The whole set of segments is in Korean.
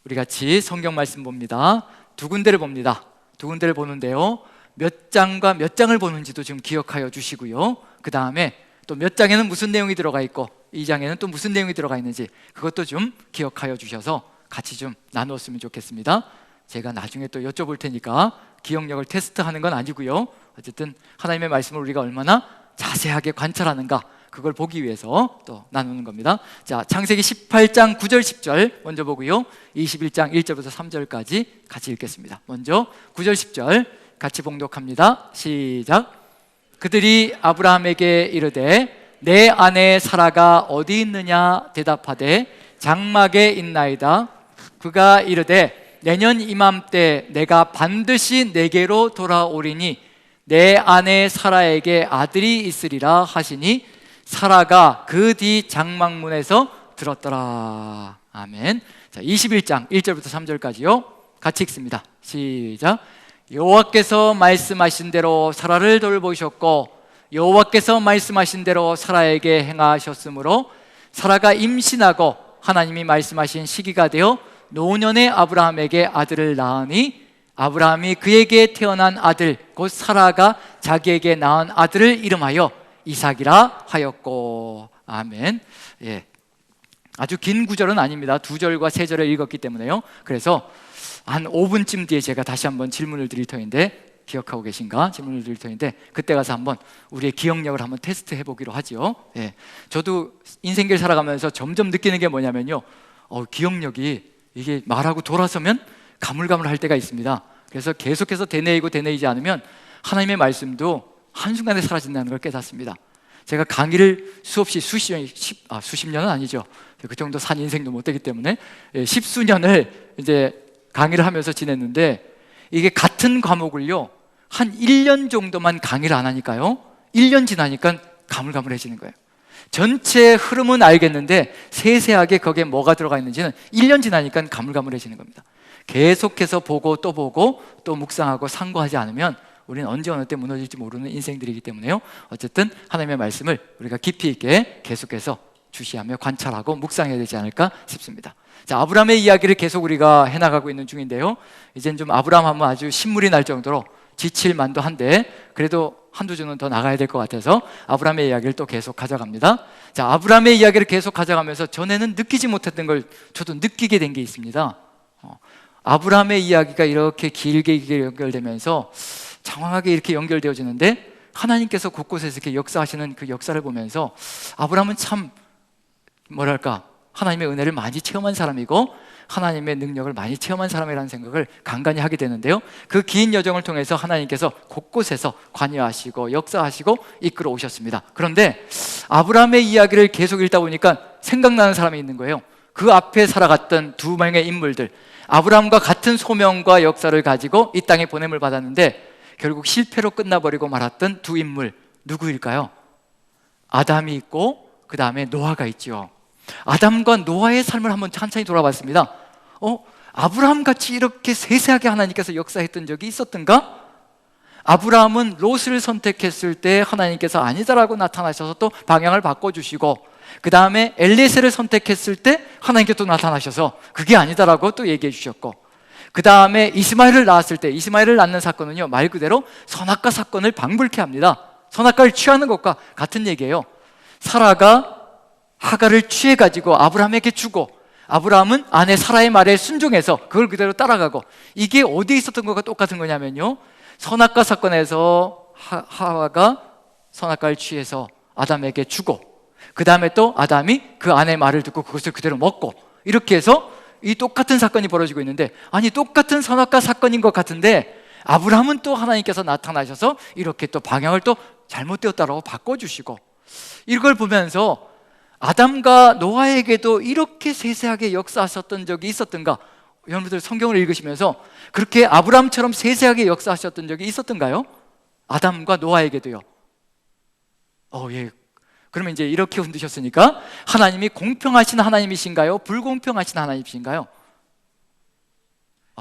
우리 같이 성경 말씀 봅니다. 두 군데를 봅니다. 두 군데를 보는데요, 몇 장과 몇 장을 보는지도 좀 기억하여 주시고요, 그 다음에 또 몇 장에는 무슨 내용이 들어가 있고 이 장에는 또 무슨 내용이 들어가 있는지 그것도 좀 기억하여 주셔서 같이 좀 나누었으면 좋겠습니다. 제가 나중에 또 여쭤볼 테니까 기억력을 테스트하는 건 아니고요, 어쨌든 하나님의 말씀을 우리가 얼마나 자세하게 관찰하는가, 그걸 보기 위해서 또 나누는 겁니다. 자, 창세기 18장 9절 10절 먼저 보고요, 21장 1절부터 3절까지 같이 읽겠습니다. 먼저 9절 10절 같이 봉독합니다. 시작. 그들이 아브라함에게 이르되 내 아내 사라가 어디 있느냐 대답하되 장막에 있나이다. 그가 이르되 내년 이맘때 내가 반드시 내게로 돌아오리니 내 아내 사라에게 아들이 있으리라 하시니 사라가 그 뒤 장막문에서 들었더라. 아멘. 자, 21장 1절부터 3절까지요 같이 읽습니다. 시작. 여호와께서 말씀하신 대로 사라를 돌보셨고 여호와께서 말씀하신 대로 사라에게 행하셨으므로 사라가 임신하고 하나님이 말씀하신 시기가 되어 노년의 아브라함에게 아들을 낳으니 아브라함이 그에게 태어난 아들 곧 사라가 자기에게 낳은 아들을 이름하여 이삭이라 하였고. 아멘. 예, 아주 긴 구절은 아닙니다. 2절과 3절을 읽었기 때문에요. 그래서 한 5분쯤 뒤에 제가 다시 한번 질문을 드릴 터인데, 기억하고 계신가? 질문을 드릴 터인데 그때 가서 한번 우리의 기억력을 한번 테스트 해보기로 하죠. 예, 저도 인생길 살아가면서 점점 느끼는 게 뭐냐면요, 기억력이 이게 말하고 돌아서면 가물가물할 때가 있습니다. 그래서 계속해서 되뇌이고 되뇌이지 않으면 하나님의 말씀도 한순간에 사라진다는 걸 깨닫습니다. 제가 강의를 수없이 수십 년은 아니죠. 그 정도 산 인생도 못 되기 때문에 십수년을 이제 강의를 하면서 지냈는데, 이게 같은 과목을요 한 1년 정도만 강의를 안 하니까요, 1년 지나니까 가물가물해지는 거예요. 전체 흐름은 알겠는데 세세하게 거기에 뭐가 들어가 있는지는 1년 지나니까 가물가물해지는 겁니다. 계속해서 보고 또 묵상하고 상고하지 않으면 우리는 언제 어느 때 무너질지 모르는 인생들이기 때문에요, 어쨌든 하나님의 말씀을 우리가 깊이 있게 계속해서 주시하며 관찰하고 묵상해야 되지 않을까 싶습니다. 자, 아브라함의 이야기를 계속 우리가 해나가고 있는 중인데요, 이젠 좀 아브라함 하면 아주 신물이 날 정도로 지칠만도 한데 그래도 한두 주는 더 나가야 될 것 같아서 아브라함의 이야기를 또 계속 가져갑니다. 자, 아브라함의 이야기를 계속 가져가면서 전에는 느끼지 못했던 걸 저도 느끼게 된 게 있습니다. 아브라함의 이야기가 이렇게 길게 연결되면서 장황하게 이렇게 연결되어지는데 하나님께서 곳곳에서 이렇게 역사하시는 그 역사를 보면서 아브라함은 참 뭐랄까, 하나님의 은혜를 많이 체험한 사람이고 하나님의 능력을 많이 체험한 사람이라는 생각을 간간히 하게 되는데요, 그 긴 여정을 통해서 하나님께서 곳곳에서 관여하시고 역사하시고 이끌어 오셨습니다. 그런데 아브라함의 이야기를 계속 읽다 보니까 생각나는 사람이 있는 거예요. 그 앞에 살아갔던 두 명의 인물들, 아브라함과 같은 소명과 역사를 가지고 이 땅에 보냄을 받았는데 결국 실패로 끝나버리고 말았던 두 인물, 누구일까요? 아담이 있고 그 다음에 노아가 있죠. 아담과 노아의 삶을 한번 천천히 돌아봤습니다. 아브라함같이 이렇게 세세하게 하나님께서 역사했던 적이 있었던가? 아브라함은 롯을 선택했을 때 하나님께서 아니다라고 나타나셔서 또 방향을 바꿔주시고, 그 다음에 엘리에셀을 선택했을 때 하나님께서 또 나타나셔서 그게 아니다라고 또 얘기해 주셨고, 그 다음에 이스마엘을 낳았을 때, 이스마엘을 낳는 사건은요 말 그대로 선악과 사건을 방불케 합니다. 선악과를 취하는 것과 같은 얘기예요. 사라가 하가를 취해가지고 아브라함에게 주고 아브라함은 아내 사라의 말에 순종해서 그걸 그대로 따라가고, 이게 어디에 있었던 것과 똑같은 거냐면요, 선악과 사건에서 하와가 선악과를 취해서 아담에게 주고 그 다음에 또 아담이 그 아내의 말을 듣고 그것을 그대로 먹고, 이렇게 해서 이 똑같은 사건이 벌어지고 있는데, 아니 똑같은 선악과 사건인 것 같은데 아브라함은 또 하나님께서 나타나셔서 이렇게 또 방향을 또 잘못되었다라고 바꿔주시고, 이걸 보면서 아담과 노아에게도 이렇게 세세하게 역사하셨던 적이 있었던가? 여러분들 성경을 읽으시면서 그렇게 아브라함처럼 세세하게 역사하셨던 적이 있었던가요? 아담과 노아에게도요. 예. 그러면 이제 이렇게 흔드셨으니까 하나님이 공평하신 하나님이신가요? 불공평하신 하나님이신가요?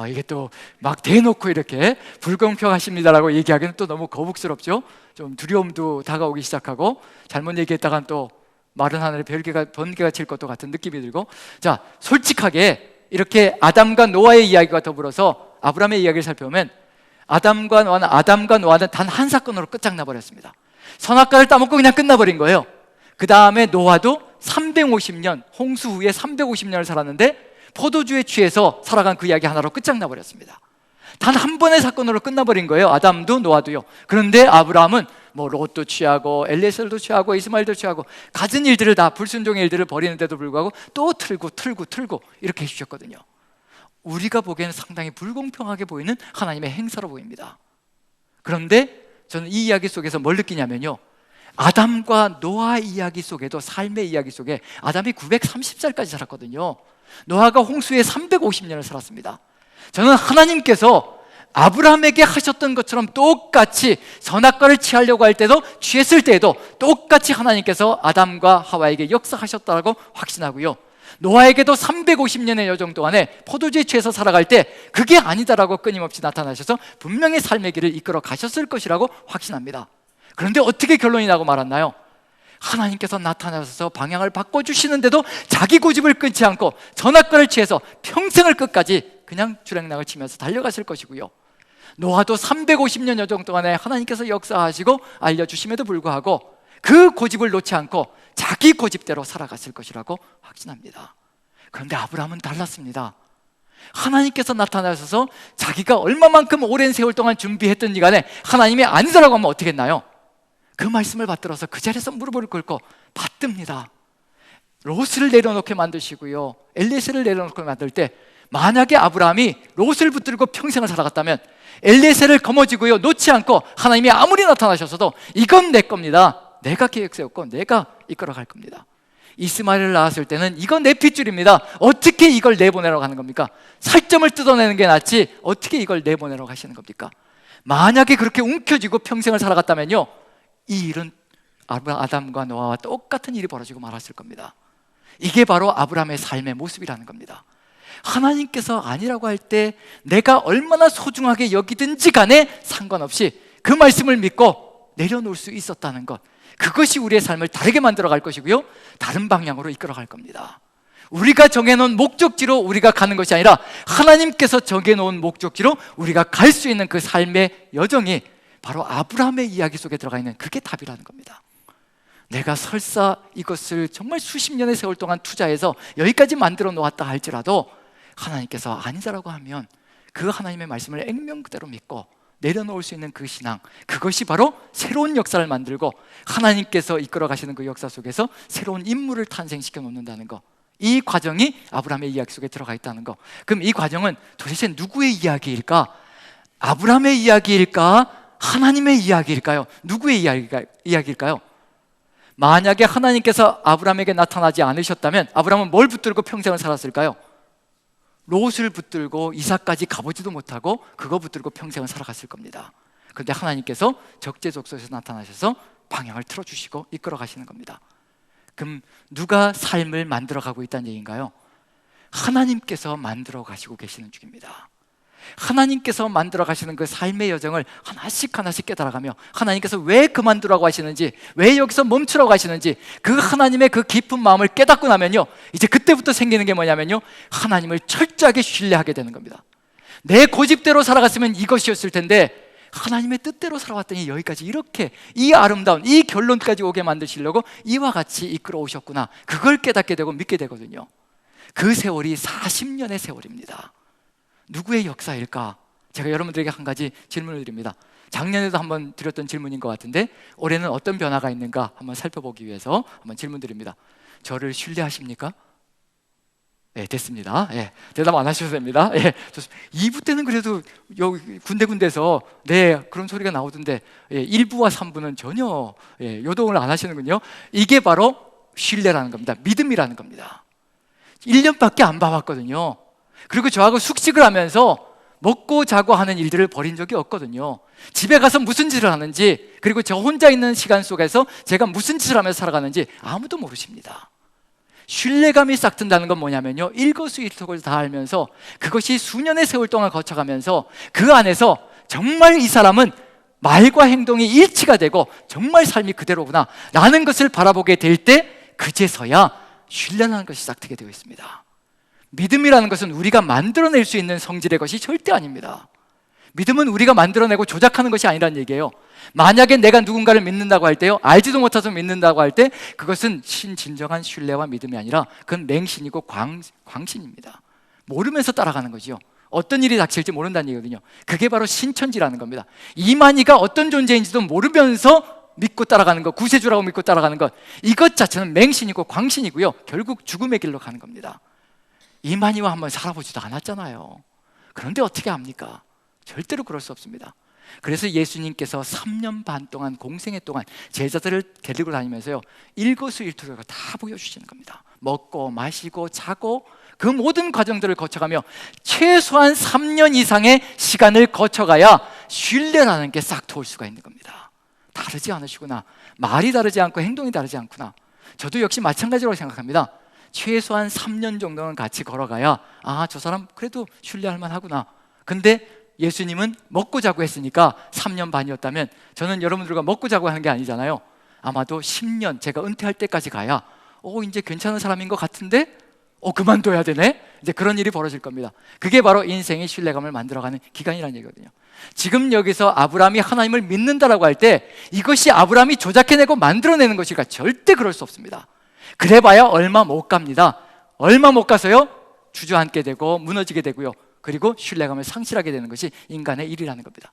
이게 또 막 대놓고 이렇게 불공평하십니다라고 얘기하기는 또 너무 거북스럽죠. 좀 두려움도 다가오기 시작하고, 잘못 얘기했다간 또 마른 하늘에 번개가 칠 것도 같은 느낌이 들고. 자, 솔직하게 이렇게 아담과 노아의 이야기와 더불어서 아브라함의 이야기를 살펴보면 아담과 노아는 단 한 사건으로 끝장나 버렸습니다. 선악과를 따먹고 그냥 끝나버린 거예요. 그 다음에 노아도 350년, 홍수 후에 350년을 살았는데 포도주에 취해서 살아간 그 이야기 하나로 끝장나 버렸습니다. 단 한 번의 사건으로 끝나버린 거예요. 아담도 노아도요. 그런데 아브라함은 뭐 롯도 취하고 엘리에셀도 취하고 이스마엘도 취하고 갖은 일들을 다, 불순종의 일들을 버리는데도 불구하고 또 틀고 이렇게 해주셨거든요. 우리가 보기에는 상당히 불공평하게 보이는 하나님의 행사로 보입니다. 그런데 저는 이 이야기 속에서 뭘 느끼냐면요, 아담과 노아 이야기 속에도, 삶의 이야기 속에 아담이 930살까지 살았거든요. 노아가 홍수에 350년을 살았습니다. 저는 하나님께서 아브라함에게 하셨던 것처럼 똑같이 선악과를 취하려고 할 때도, 취했을 때에도 똑같이 하나님께서 아담과 하와에게 역사하셨다고 확신하고요, 노아에게도 350년의 여정 동안에 포도주에 취해서 살아갈 때 그게 아니다라고 끊임없이 나타나셔서 분명히 삶의 길을 이끌어 가셨을 것이라고 확신합니다. 그런데 어떻게 결론이 나고 말았나요? 하나님께서 나타나셔서 방향을 바꿔주시는데도 자기 고집을 끊지 않고 선악과를 취해서 평생을 끝까지 그냥 주랭랑을 치면서 달려갔을 것이고요, 노아도 350년 여정 동안에 하나님께서 역사하시고 알려주심에도 불구하고 그 고집을 놓지 않고 자기 고집대로 살아갔을 것이라고 확신합니다. 그런데 아브라함은 달랐습니다. 하나님께서 나타나셔서 자기가 얼마만큼 오랜 세월 동안 준비했든지 간에 하나님이 아니더라고 하면 어떻게 했나요? 그 말씀을 받들어서 그 자리에서 무릎을 꿇고 받듭니다. 롯을 내려놓게 만드시고요, 엘리에셀을 내려놓게 만들 때 만약에 아브라함이 롯을 붙들고 평생을 살아갔다면 엘리에셀을 거머쥐고요 놓지 않고 하나님이 아무리 나타나셨어도 이건 내 겁니다, 내가 계획 세웠고 내가 이끌어 갈 겁니다. 이스마엘을 낳았을 때는 이건 내 핏줄입니다, 어떻게 이걸 내보내라고 하는 겁니까? 살점을 뜯어내는 게 낫지 어떻게 이걸 내보내라고 하시는 겁니까? 만약에 그렇게 움켜쥐고 평생을 살아갔다면요, 이 일은 아담과 노아와 똑같은 일이 벌어지고 말았을 겁니다. 이게 바로 아브라함의 삶의 모습이라는 겁니다. 하나님께서 아니라고 할 때 내가 얼마나 소중하게 여기든지 간에 상관없이 그 말씀을 믿고 내려놓을 수 있었다는 것, 그것이 우리의 삶을 다르게 만들어 갈 것이고요, 다른 방향으로 이끌어 갈 겁니다. 우리가 정해놓은 목적지로 우리가 가는 것이 아니라 하나님께서 정해놓은 목적지로 우리가 갈 수 있는 그 삶의 여정이 바로 아브라함의 이야기 속에 들어가 있는, 그게 답이라는 겁니다. 내가 설사 이것을 정말 수십 년의 세월 동안 투자해서 여기까지 만들어 놓았다 할지라도 하나님께서 아니다라고 하면 그 하나님의 말씀을 액면 그대로 믿고 내려놓을 수 있는 그 신앙, 그것이 바로 새로운 역사를 만들고 하나님께서 이끌어 가시는 그 역사 속에서 새로운 인물을 탄생시켜 놓는다는 거, 이 과정이 아브라함의 이야기 속에 들어가 있다는 거. 그럼 이 과정은 도대체 누구의 이야기일까? 아브라함의 이야기일까? 하나님의 이야기일까요? 누구의 이야기일까요? 만약에 하나님께서 아브라함에게 나타나지 않으셨다면 아브라함은 뭘 붙들고 평생을 살았을까요? 롯을 붙들고 이삭까지 가보지도 못하고 그거 붙들고 평생을 살아갔을 겁니다. 그런데 하나님께서 적재적소에서 나타나셔서 방향을 틀어주시고 이끌어 가시는 겁니다. 그럼 누가 삶을 만들어가고 있다는 얘기인가요? 하나님께서 만들어 가시고 계시는 중입니다. 하나님께서 만들어 가시는 그 삶의 여정을 하나씩 깨달아가며 하나님께서 왜 그만두라고 하시는지, 왜 여기서 멈추라고 하시는지 그 하나님의 그 깊은 마음을 깨닫고 나면요, 이제 그때부터 생기는 게 뭐냐면요, 하나님을 철저하게 신뢰하게 되는 겁니다. 내 고집대로 살아갔으면 이것이었을 텐데 하나님의 뜻대로 살아왔더니 여기까지 이렇게 이 아름다운 이 결론까지 오게 만드시려고 이와 같이 이끌어 오셨구나, 그걸 깨닫게 되고 믿게 되거든요. 그 세월이 40년의 세월입니다. 누구의 역사일까? 제가 여러분들에게 한 가지 질문을 드립니다. 작년에도 한번 드렸던 질문인 것 같은데 올해는 어떤 변화가 있는가 한번 살펴보기 위해서 한번 질문 드립니다. 저를 신뢰하십니까? 네, 됐습니다. 예, 대답 안 하셔도 됩니다. 예, 좋습니다. 2부 때는 그래도 여기 군데군데서 네, 그런 소리가 나오던데 1부와 3부는 전혀 요동을 안 하시는군요. 이게 바로 신뢰라는 겁니다. 믿음이라는 겁니다. 1년밖에 안 봐왔거든요. 그리고 저하고 숙식을 하면서 먹고 자고 하는 일들을 벌인 적이 없거든요. 집에 가서 무슨 짓을 하는지, 그리고 저 혼자 있는 시간 속에서 제가 무슨 짓을 하면서 살아가는지 아무도 모르십니다. 신뢰감이 싹 든다는 건 뭐냐면요, 일거수일투족을 다 알면서 그것이 수년의 세월 동안 거쳐가면서 그 안에서 정말 이 사람은 말과 행동이 일치가 되고 정말 삶이 그대로구나 라는 것을 바라보게 될 때 그제서야 신뢰라는 것이 싹 트게 되어 있습니다. 믿음이라는 것은 우리가 만들어낼 수 있는 성질의 것이 절대 아닙니다. 믿음은 우리가 만들어내고 조작하는 것이 아니라는 얘기예요. 만약에 내가 누군가를 믿는다고 할 때요, 알지도 못해서 믿는다고 할 때 그것은 진정한 신뢰와 믿음이 아니라 그건 맹신이고 광신입니다. 모르면서 따라가는 거지요. 어떤 일이 닥칠지 모른다는 얘기거든요. 그게 바로 신천지라는 겁니다. 이만희가 어떤 존재인지도 모르면서 믿고 따라가는 것, 구세주라고 믿고 따라가는 것, 이것 자체는 맹신이고 광신이고요, 결국 죽음의 길로 가는 겁니다. 이만희와 한번 살아보지도 않았잖아요. 그런데 어떻게 합니까? 절대로 그럴 수 없습니다. 그래서 예수님께서 3년 반 동안, 공생애 동안 제자들을 데리고 다니면서요, 일거수일투족을 다 보여주시는 겁니다. 먹고 마시고 자고 그 모든 과정들을 거쳐가며 최소한 3년 이상의 시간을 거쳐가야 신뢰라는 게 싹 도울 수가 있는 겁니다. 다르지 않으시구나, 말이 다르지 않고 행동이 다르지 않구나. 저도 역시 마찬가지로 생각합니다. 최소한 3년 정도는 같이 걸어가야 저 사람 그래도 신뢰할 만하구나. 근데 예수님은 먹고 자고 했으니까 3년 반이었다면 저는 여러분들과 먹고 자고 하는 게 아니잖아요. 아마도 10년, 제가 은퇴할 때까지 가야 이제 괜찮은 사람인 것 같은데 그만둬야 되네? 이제 그런 일이 벌어질 겁니다. 그게 바로 인생의 신뢰감을 만들어가는 기간이라는 얘기거든요. 지금 여기서 아브라함이 하나님을 믿는다라고 할 때 이것이 아브라함이 조작해내고 만들어내는 것일까? 절대 그럴 수 없습니다. 그래봐야 얼마 못 갑니다. 얼마 못 가서요, 주저앉게 되고 무너지게 되고요, 그리고 신뢰감을 상실하게 되는 것이 인간의 일이라는 겁니다.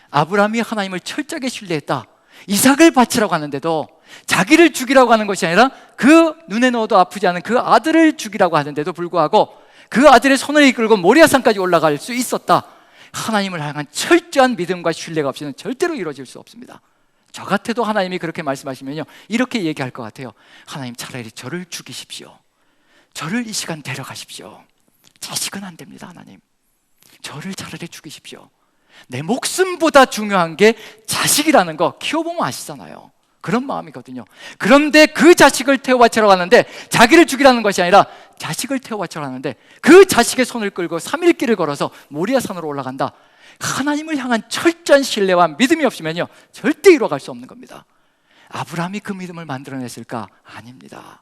아브라함이 하나님을 철저하게 신뢰했다. 이삭을 바치라고 하는데도, 자기를 죽이라고 하는 것이 아니라 그 눈에 넣어도 아프지 않은 그 아들을 죽이라고 하는데도 불구하고 그 아들의 손을 이끌고 모리아산까지 올라갈 수 있었다. 하나님을 향한 철저한 믿음과 신뢰가 없이는 절대로 이루어질 수 없습니다. 저 같아도 하나님이 그렇게 말씀하시면요, 이렇게 얘기할 것 같아요. 하나님, 차라리 저를 죽이십시오. 저를 이 시간 데려가십시오. 자식은 안 됩니다. 하나님, 저를 차라리 죽이십시오. 내 목숨보다 중요한 게 자식이라는 거 키워보면 아시잖아요. 그런 마음이거든요. 그런데 그 자식을 태워바치러 가는데, 자기를 죽이라는 것이 아니라 자식을 태워바치러 가는데 그 자식의 손을 끌고 3일 길을 걸어서 모리아산으로 올라간다. 하나님을 향한 철저한 신뢰와 믿음이 없으면요, 절대 이루어갈 수 없는 겁니다. 아브라함이 그 믿음을 만들어냈을까? 아닙니다.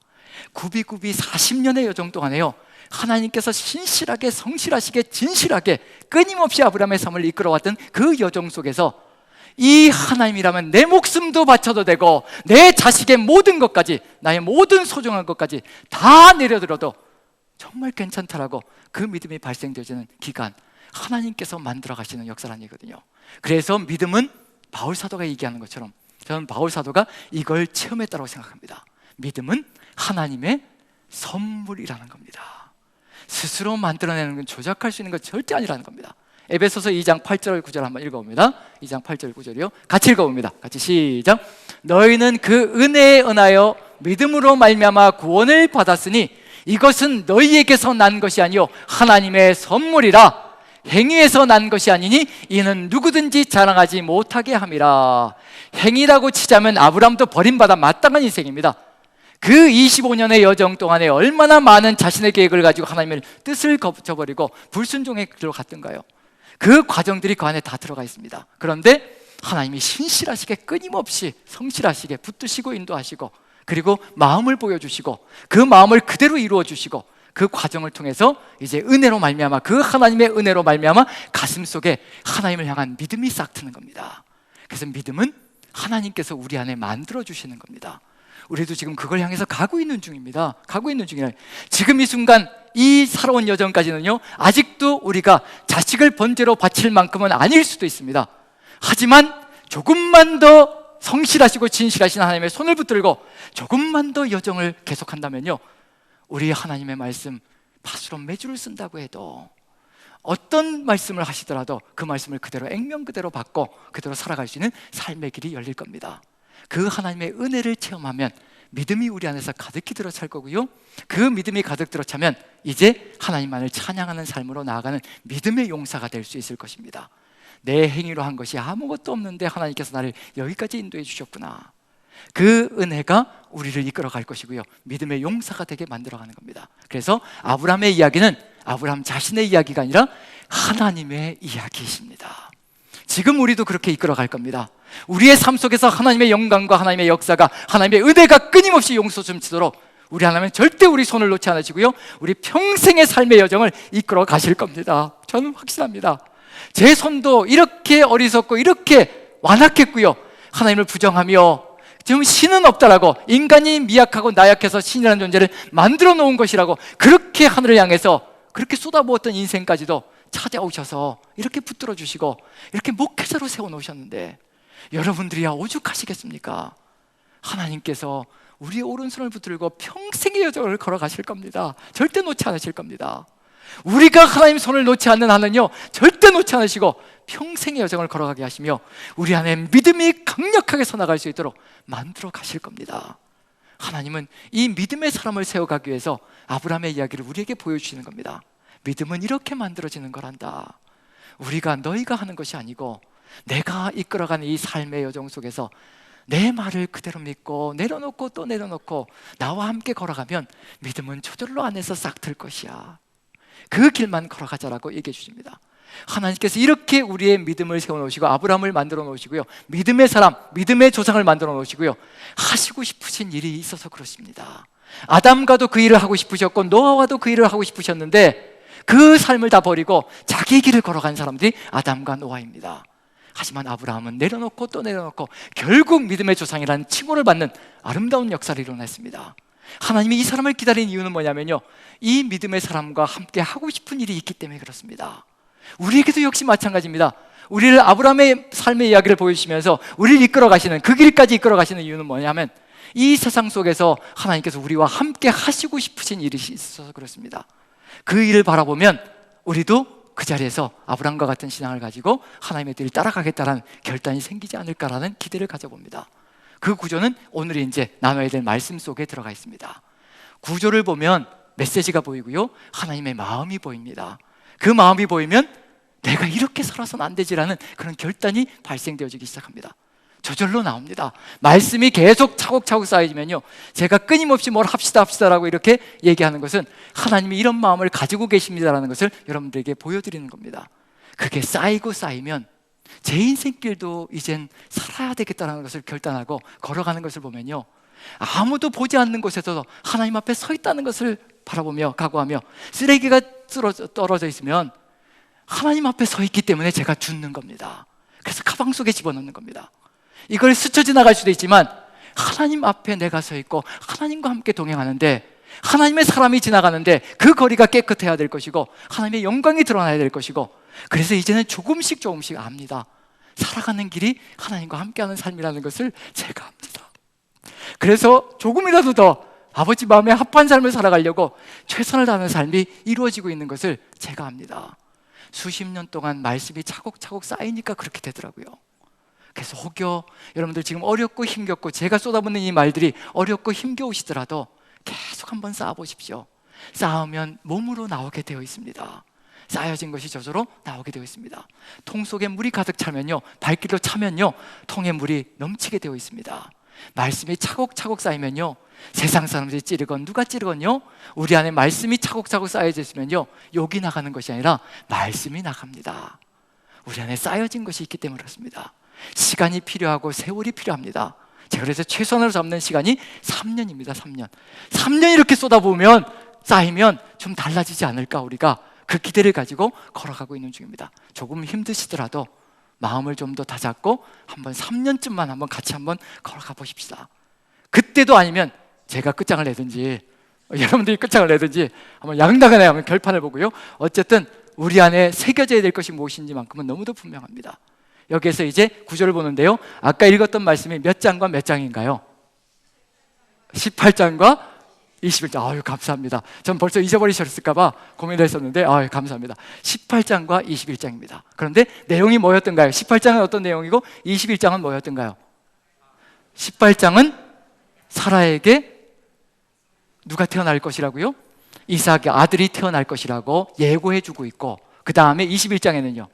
굽이굽이 40년의 여정 동안에요, 하나님께서 신실하게, 성실하시게, 진실하게 끊임없이 아브라함의 삶을 이끌어왔던 그 여정 속에서 이 하나님이라면 내 목숨도 바쳐도 되고 내 자식의 모든 것까지, 나의 모든 소중한 것까지 다 내려들어도 정말 괜찮다라고 그 믿음이 발생되어지는 기간, 하나님께서 만들어 가시는 역사라는 얘기거든요. 그래서 믿음은 바울 사도가 얘기하는 것처럼, 저는 바울 사도가 이걸 체험했다고 생각합니다. 믿음은 하나님의 선물이라는 겁니다. 스스로 만들어내는 건, 조작할 수 있는 건 절대 아니라는 겁니다. 에베소서 2장 8절 9절 한번 읽어봅니다. 2장 8절 9절이요. 같이 읽어봅니다. 같이 시작. 너희는 그 은혜에 은하여 믿음으로 말미암아 구원을 받았으니 이것은 너희에게서 난 것이 아니요 하나님의 선물이라. 행위에서 난 것이 아니니 이는 누구든지 자랑하지 못하게 함이라. 행위라고 치자면 아브라함도 버림받아 마땅한 인생입니다. 그 25년의 여정 동안에 얼마나 많은 자신의 계획을 가지고 하나님의 뜻을 거쳐버리고 불순종의 길로 갔던가요? 그 과정들이 그 안에 다 들어가 있습니다. 그런데 하나님이 신실하시게, 끊임없이 성실하시게 붙드시고 인도하시고, 그리고 마음을 보여주시고 그 마음을 그대로 이루어주시고, 그 과정을 통해서 이제 은혜로 말미암아, 그 하나님의 은혜로 말미암아 가슴속에 하나님을 향한 믿음이 싹 트는 겁니다. 그래서 믿음은 하나님께서 우리 안에 만들어주시는 겁니다. 우리도 지금 그걸 향해서 가고 있는 중입니다. 가고 있는 중이에요. 지금 이 순간, 이 살아온 여정까지는요, 아직도 우리가 자식을 번제로 바칠 만큼은 아닐 수도 있습니다. 하지만 조금만 더 성실하시고 진실하신 하나님의 손을 붙들고 조금만 더 여정을 계속한다면요, 우리 하나님의 말씀, 파수론 매주를 쓴다고 해도, 어떤 말씀을 하시더라도 그 말씀을 그대로 액면 그대로 받고 그대로 살아갈 수 있는 삶의 길이 열릴 겁니다. 그 하나님의 은혜를 체험하면 믿음이 우리 안에서 가득히 들어찰 거고요, 그 믿음이 가득 들어차면 이제 하나님만을 찬양하는 삶으로 나아가는 믿음의 용사가 될 수 있을 것입니다. 내 행위로 한 것이 아무것도 없는데 하나님께서 나를 여기까지 인도해 주셨구나. 그 은혜가 우리를 이끌어갈 것이고요, 믿음의 용사가 되게 만들어가는 겁니다. 그래서 아브라함의 이야기는 아브라함 자신의 이야기가 아니라 하나님의 이야기이십니다. 지금 우리도 그렇게 이끌어갈 겁니다. 우리의 삶 속에서 하나님의 영광과 하나님의 역사가, 하나님의 은혜가 끊임없이 용솟음치도록 우리 하나님은 절대 우리 손을 놓지 않으시고요, 우리 평생의 삶의 여정을 이끌어 가실 겁니다. 저는 확신합니다. 제 손도 이렇게 어리석고 이렇게 완악했고요, 하나님을 부정하며 지금 신은 없다라고, 인간이 미약하고 나약해서 신이라는 존재를 만들어 놓은 것이라고 그렇게 하늘을 향해서 그렇게 쏟아부었던 인생까지도 찾아오셔서 이렇게 붙들어 주시고 이렇게 목회자로 세워놓으셨는데, 여러분들이야 오죽하시겠습니까? 하나님께서 우리의 오른손을 붙들고 평생의 여정을 걸어가실 겁니다. 절대 놓지 않으실 겁니다. 우리가 하나님 손을 놓지 않는 한은요, 절대 놓지 않으시고 평생의 여정을 걸어가게 하시며 우리 안에 믿음이 강력하게 서나갈 수 있도록 만들어 가실 겁니다. 하나님은 이 믿음의 사람을 세워가기 위해서 아브라함의 이야기를 우리에게 보여주시는 겁니다. 믿음은 이렇게 만들어지는 거란다. 우리가 너희가 하는 것이 아니고 내가 이끌어가는 이 삶의 여정 속에서 내 말을 그대로 믿고 내려놓고 또 내려놓고 나와 함께 걸어가면 믿음은 저절로 안에서 싹 들 것이야. 그 길만 걸어가자라고 얘기해 주십니다. 하나님께서 이렇게 우리의 믿음을 세워놓으시고 아브라함을 만들어 놓으시고요, 믿음의 사람, 믿음의 조상을 만들어 놓으시고요, 하시고 싶으신 일이 있어서 그렇습니다. 아담과도 그 일을 하고 싶으셨고 노아와도 그 일을 하고 싶으셨는데 그 삶을 다 버리고 자기 길을 걸어간 사람들이 아담과 노아입니다. 하지만 아브라함은 내려놓고 또 내려놓고 결국 믿음의 조상이라는 칭호를 받는 아름다운 역사를 이뤄냈습니다. 하나님이 이 사람을 기다린 이유는 뭐냐면요, 이 믿음의 사람과 함께 하고 싶은 일이 있기 때문에 그렇습니다. 우리에게도 역시 마찬가지입니다. 우리를 아브라함의 삶의 이야기를 보여주시면서 우리를 이끌어 가시는, 그 길까지 이끌어 가시는 이유는 뭐냐면 이 세상 속에서 하나님께서 우리와 함께 하시고 싶으신 일이 있어서 그렇습니다. 그 일을 바라보면 우리도 그 자리에서 아브라함과 같은 신앙을 가지고 하나님의 뜻을 따라가겠다는 결단이 생기지 않을까라는 기대를 가져봅니다. 그 구조는 오늘 이제 나눠야 될 말씀 속에 들어가 있습니다. 구조를 보면 메시지가 보이고요, 하나님의 마음이 보입니다. 그 마음이 보이면 내가 이렇게 살아서는 안 되지라는 그런 결단이 발생되어지기 시작합니다. 저절로 나옵니다. 말씀이 계속 차곡차곡 쌓여지면요, 제가 끊임없이 뭘 합시다라고 이렇게 얘기하는 것은 하나님이 이런 마음을 가지고 계십니다라는 것을 여러분들에게 보여드리는 겁니다. 그게 쌓이고 쌓이면 제 인생길도 이젠 살아야 되겠다는 것을 결단하고 걸어가는 것을 보면요, 아무도 보지 않는 곳에서도 하나님 앞에 서 있다는 것을 바라보며 각오하며, 쓰레기가 떨어져 있으면 하나님 앞에 서 있기 때문에 제가 줍는 겁니다. 그래서 가방 속에 집어넣는 겁니다. 이걸 스쳐 지나갈 수도 있지만 하나님 앞에 내가 서 있고 하나님과 함께 동행하는데, 하나님의 사람이 지나가는데 그 거리가 깨끗해야 될 것이고 하나님의 영광이 드러나야 될 것이고, 그래서 이제는 조금씩 압니다. 살아가는 길이 하나님과 함께하는 삶이라는 것을 제가 압니다. 그래서 조금이라도 더 아버지 마음에 합한 삶을 살아가려고 최선을 다하는 삶이 이루어지고 있는 것을 제가 압니다. 수십 년 동안 말씀이 차곡차곡 쌓이니까 그렇게 되더라고요. 그래서 혹여 여러분들 지금 어렵고 힘겹고 제가 쏟아붓는 이 말들이 어렵고 힘겨우시더라도 계속 한번 쌓아보십시오. 쌓으면 몸으로 나오게 되어 있습니다. 쌓여진 것이 저절로 나오게 되어 있습니다. 통 속에 물이 가득 차면요, 발길로 차면요, 통에 물이 넘치게 되어 있습니다. 말씀이 차곡차곡 쌓이면요, 세상 사람들이 찌르건 누가 찌르건요, 우리 안에 말씀이 차곡차곡 쌓여져 있으면요, 욕이 나가는 것이 아니라 말씀이 나갑니다. 우리 안에 쌓여진 것이 있기 때문에 그렇습니다. 시간이 필요하고 세월이 필요합니다. 제가 그래서 최선으로 잡는 시간이 3년입니다. 3년 이렇게 쏟아부으면 쌓이면 좀 달라지지 않을까, 우리가 그 기대를 가지고 걸어가고 있는 중입니다. 조금 힘드시더라도 마음을 좀 더 다잡고 한번 3년쯤만 한번 같이 한번 걸어가 보십시다. 그때도 아니면 제가 끝장을 내든지 여러분들이 끝장을 내든지 한번 양당간에 한번 결판을 보고요, 어쨌든 우리 안에 새겨져야 될 것이 무엇인지만큼은 너무도 분명합니다. 여기에서 이제 구절을 보는데요, 아까 읽었던 말씀이 몇 장과 몇 장인가요? 18장과 21장. 아유, 감사합니다. 전 벌써 잊어버리셨을까봐 고민을 했었는데, 아유, 감사합니다. 18장과 21장입니다. 그런데 내용이 뭐였던가요? 18장은 어떤 내용이고 21장은 뭐였던가요? 18장은 사라에게 누가 태어날 것이라고요? 이삭의 아들이 태어날 것이라고 예고해주고 있고, 그 다음에 21장에는요,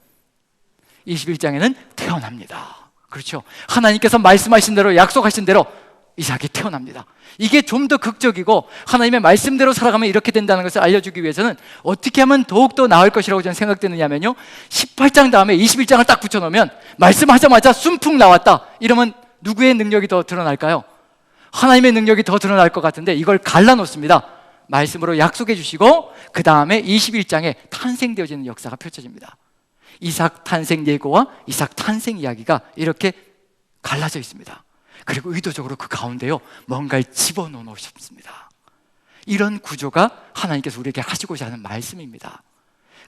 21장에는 태어납니다. 그렇죠? 하나님께서 말씀하신 대로, 약속하신 대로 이삭이 태어납니다. 이게 좀 더 극적이고 하나님의 말씀대로 살아가면 이렇게 된다는 것을 알려주기 위해서는 어떻게 하면 더욱더 나을 것이라고 저는 생각되느냐면요, 18장 다음에 21장을 딱 붙여놓으면 말씀하자마자 순풍 나왔다 이러면 누구의 능력이 더 드러날까요? 하나님의 능력이 더 드러날 것 같은데 이걸 갈라놓습니다. 말씀으로 약속해 주시고 그 다음에 21장에 탄생되어지는 역사가 펼쳐집니다. 이삭 탄생 예고와 이삭 탄생 이야기가 이렇게 갈라져 있습니다. 그리고 의도적으로 그 가운데요 뭔가를 집어넣어 놓으셨습니다. 이런 구조가 하나님께서 우리에게 하시고자 하는 말씀입니다.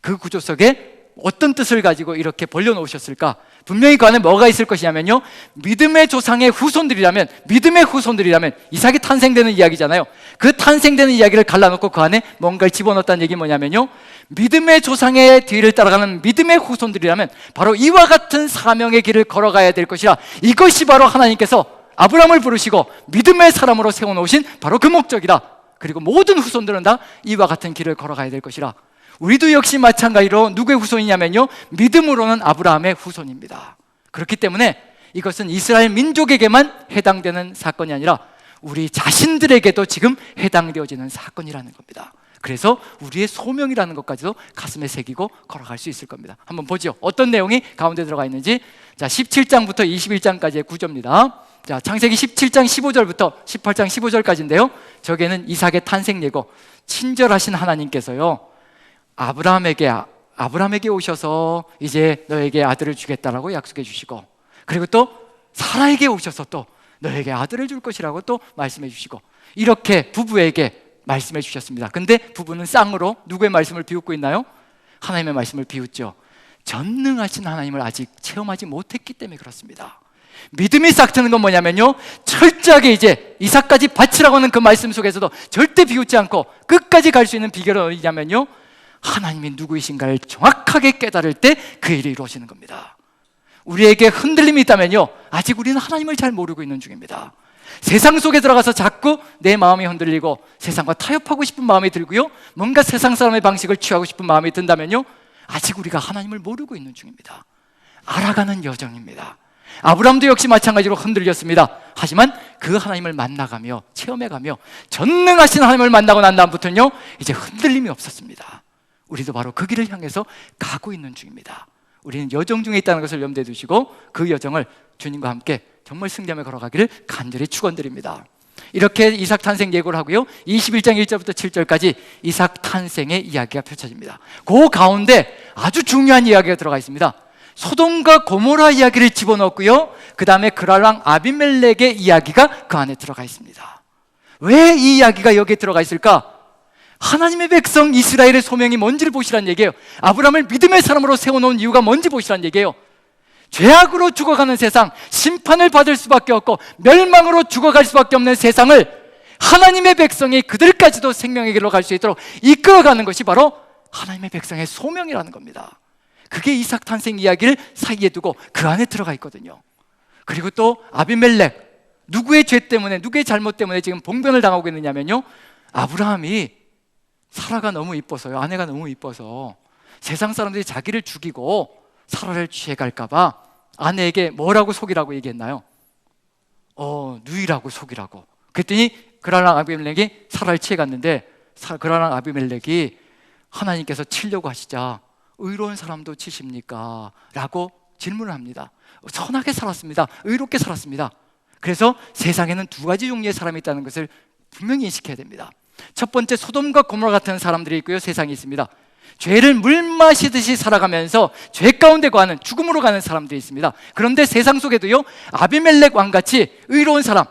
그 구조 속에 어떤 뜻을 가지고 이렇게 벌려놓으셨을까? 분명히 그 안에 뭐가 있을 것이냐면요, 믿음의 조상의 후손들이라면, 믿음의 후손들이라면 이삭이 탄생되는 이야기잖아요. 그 탄생되는 이야기를 갈라놓고 그 안에 뭔가를 집어넣었다는 얘기 뭐냐면요, 믿음의 조상의 뒤를 따라가는 믿음의 후손들이라면 바로 이와 같은 사명의 길을 걸어가야 될 것이라, 이것이 바로 하나님께서 아브라함을 부르시고 믿음의 사람으로 세워놓으신 바로 그 목적이다. 그리고 모든 후손들은 다 이와 같은 길을 걸어가야 될 것이라. 우리도 역시 마찬가지로 누구의 후손이냐면요, 믿음으로는 아브라함의 후손입니다. 그렇기 때문에 이것은 이스라엘 민족에게만 해당되는 사건이 아니라 우리 자신들에게도 지금 해당되어지는 사건이라는 겁니다. 그래서 우리의 소명이라는 것까지도 가슴에 새기고 걸어갈 수 있을 겁니다. 한번 보죠. 어떤 내용이 가운데 들어가 있는지. 자, 17장부터 21장까지의 구조입니다. 자, 창세기 17장 15절부터 18장 15절까지인데요, 저기에는 이삭의 탄생 예고, 친절하신 하나님께서요 아브라함에게 오셔서 이제 너에게 아들을 주겠다라고 약속해 주시고, 그리고 또 사라에게 오셔서 또 너에게 아들을 줄 것이라고 또 말씀해 주시고, 이렇게 부부에게 말씀해 주셨습니다. 근데 부부는 쌍으로 누구의 말씀을 비웃고 있나요? 하나님의 말씀을 비웃죠. 전능하신 하나님을 아직 체험하지 못했기 때문에 그렇습니다. 믿음이 싹 트는 건 뭐냐면요, 철저하게 이제 이삭까지 바치라고 하는 그 말씀 속에서도 절대 비웃지 않고 끝까지 갈 수 있는 비결은 어디냐면요, 하나님이 누구이신가를 정확하게 깨달을 때 그 일이 이루어지는 겁니다. 우리에게 흔들림이 있다면요, 아직 우리는 하나님을 잘 모르고 있는 중입니다. 세상 속에 들어가서 자꾸 내 마음이 흔들리고 세상과 타협하고 싶은 마음이 들고요, 뭔가 세상 사람의 방식을 취하고 싶은 마음이 든다면요, 아직 우리가 하나님을 모르고 있는 중입니다. 알아가는 여정입니다. 아브라함도 역시 마찬가지로 흔들렸습니다. 하지만 그 하나님을 만나가며 체험해가며 전능하신 하나님을 만나고 난 다음부터는요, 이제 흔들림이 없었습니다. 우리도 바로 그 길을 향해서 가고 있는 중입니다. 우리는 여정 중에 있다는 것을 염두에 두시고 그 여정을 주님과 함께 정말 승리하며 걸어가기를 간절히 축원드립니다. 이렇게 이삭 탄생 예고를 하고요, 21장 1절부터 7절까지 이삭 탄생의 이야기가 펼쳐집니다. 그 가운데 아주 중요한 이야기가 들어가 있습니다. 소돔과 고모라 이야기를 집어넣었고요, 그 다음에 그랄랑 아비멜렉의 이야기가 그 안에 들어가 있습니다. 왜 이 이야기가 여기에 들어가 있을까? 하나님의 백성 이스라엘의 소명이 뭔지를 보시라는 얘기예요. 아브라함을 믿음의 사람으로 세워놓은 이유가 뭔지 보시라는 얘기예요. 죄악으로 죽어가는 세상, 심판을 받을 수밖에 없고 멸망으로 죽어갈 수밖에 없는 세상을 하나님의 백성이 그들까지도 생명의 길로 갈 수 있도록 이끌어가는 것이 바로 하나님의 백성의 소명이라는 겁니다. 그게 이삭 탄생 이야기를 사이에 두고 그 안에 들어가 있거든요. 그리고 또 아비멜렉, 누구의 죄 때문에, 누구의 잘못 때문에 지금 봉변을 당하고 있느냐면요, 아브라함이 사라가 너무 이뻐서요, 아내가 너무 이뻐서 세상 사람들이 자기를 죽이고 사라를 취해갈까 봐 아내에게 뭐라고 속이라고 얘기했나요? 누이라고 속이라고. 그랬더니 그랄랑 아비멜렉이 사라를 취해갔는데, 그랄랑 아비멜렉이 하나님께서 치려고 하시자 의로운 사람도 치십니까? 라고 질문을 합니다. 선하게 살았습니다. 의롭게 살았습니다. 그래서 세상에는 두 가지 종류의 사람이 있다는 것을 분명히 인식해야 됩니다. 첫 번째, 소돔과 고모라 같은 사람들이 있고요, 세상이 있습니다. 죄를 물 마시듯이 살아가면서 죄 가운데 거하는, 죽음으로 가는 사람들이 있습니다. 그런데 세상 속에도요, 아비멜렉 왕같이 의로운 사람,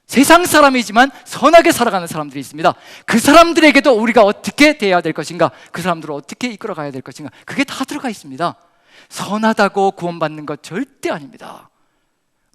세상 사람이지만 선하게 살아가는 사람들이 있습니다. 그 사람들에게도 우리가 어떻게 대해야 될 것인가, 그 사람들을 어떻게 이끌어가야 될 것인가, 그게 다 들어가 있습니다. 선하다고 구원받는 것 절대 아닙니다.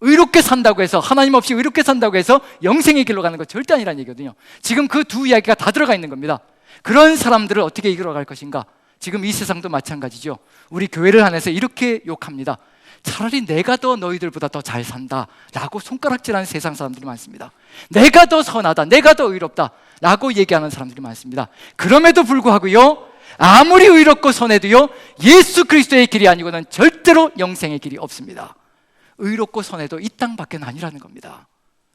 의롭게 산다고 해서, 하나님 없이 의롭게 산다고 해서 영생의 길로 가는 것 절대 아니라는 얘기거든요. 지금 그 두 이야기가 다 들어가 있는 겁니다. 그런 사람들을 어떻게 이끌어갈 것인가. 지금 이 세상도 마찬가지죠. 우리 교회를 안에서 이렇게 욕합니다. 차라리 내가 더 너희들보다 더 잘 산다 라고 손가락질하는 세상 사람들이 많습니다. 내가 더 선하다, 내가 더 의롭다 라고 얘기하는 사람들이 많습니다. 그럼에도 불구하고요, 아무리 의롭고 선해도요, 예수 그리스도의 길이 아니고는 절대로 영생의 길이 없습니다. 의롭고 선해도 이 땅밖에 아니라는 겁니다.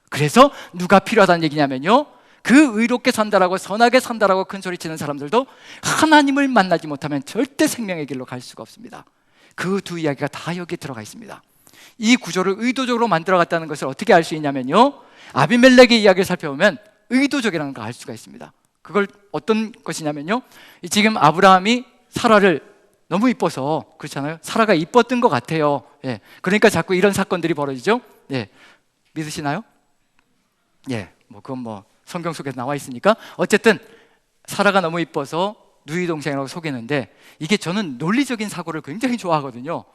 그래서 누가 필요하다는 얘기냐면요, 그 의롭게 산다라고, 선하게 산다라고 큰 소리 치는 사람들도 하나님을 만나지 못하면 절대 생명의 길로 갈 수가 없습니다. 그 두 이야기가 다 여기에 들어가 있습니다. 이 구조를 의도적으로 만들어 갔다는 것을 어떻게 알 수 있냐면요, 아비멜렉의 이야기를 살펴보면 의도적이라는 걸 알 수가 있습니다. 그걸 어떤 것이냐면요, 지금 아브라함이 사라를 너무 이뻐서, 그렇잖아요, 사라가 이뻤던 것 같아요. 예, 그러니까 자꾸 이런 사건들이 벌어지죠. 예, 믿으시나요? 예, 그건 성경 속에 나와 있으니까. 어쨌든 사라가 너무 이뻐서 누이 동생이라고 속이는데, 이게 저는 논리적인 사고를 굉장히 좋아하거든요.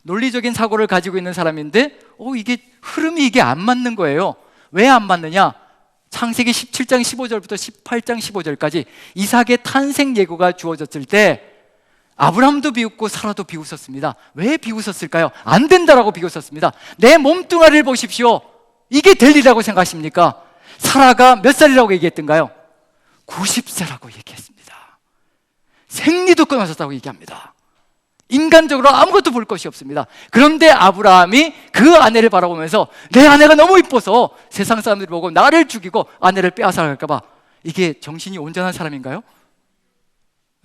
논리적인 사고를 가지고 있는 사람인데 이게 흐름이 이게 안 맞는 거예요. 왜 안 맞느냐? 창세기 17장 15절부터 18장 15절까지 이삭의 탄생 예고가 주어졌을 때 아브라함도 비웃고 사라도 비웃었습니다. 왜 비웃었을까요? 안 된다라고 비웃었습니다. 내 몸뚱아리를 보십시오. 이게 될 일이라고 생각하십니까? 사라가 몇 살이라고 얘기했던가요? 90세라고 얘기했습니다. 생리도 끊어졌다고 얘기합니다. 인간적으로 아무것도 볼 것이 없습니다. 그런데 아브라함이 그 아내를 바라보면서 내 아내가 너무 이뻐서 세상 사람들이 보고 나를 죽이고 아내를 빼앗아갈까 봐, 이게 정신이 온전한 사람인가요?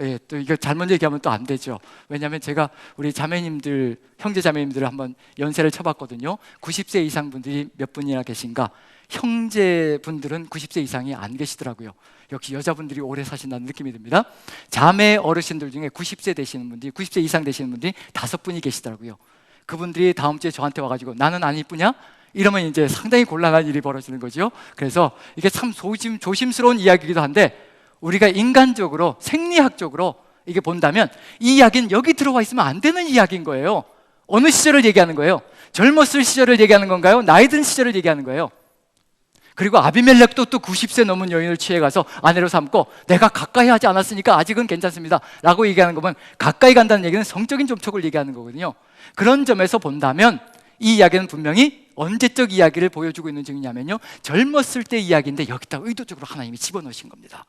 예, 또 이거 잘못 얘기하면 또 안 되죠. 왜냐하면 제가 우리 자매님들, 형제 자매님들을 한번 연세를 쳐봤거든요. 90세 이상 분들이 몇 분이나 계신가? 형제분들은 90세 이상이 안 계시더라고요. 역시 여자분들이 오래 사신다는 느낌이 듭니다. 자매 어르신들 중에 90세 되시는 분들이, 90세 이상 되시는 분들이 5분이 계시더라고요. 그분들이 다음 주에 저한테 와가지고 나는 안 이쁘냐? 이러면 이제 상당히 곤란한 일이 벌어지는 거죠. 그래서 이게 참 조심스러운 이야기이기도 한데, 우리가 인간적으로, 생리학적으로 이게 본다면 이 이야기는 여기 들어와 있으면 안 되는 이야기인 거예요. 어느 시절을 얘기하는 거예요? 젊었을 시절을 얘기하는 건가요? 나이 든 시절을 얘기하는 거예요? 그리고 아비멜렉도 또 90세 넘은 여인을 취해가서 아내로 삼고 내가 가까이 하지 않았으니까 아직은 괜찮습니다 라고 얘기하는 거면, 가까이 간다는 얘기는 성적인 접촉을 얘기하는 거거든요. 그런 점에서 본다면 이 이야기는 분명히 언제적 이야기를 보여주고 있는 중이냐면요, 젊었을 때 이야기인데 여기다 의도적으로 하나님이 집어넣으신 겁니다.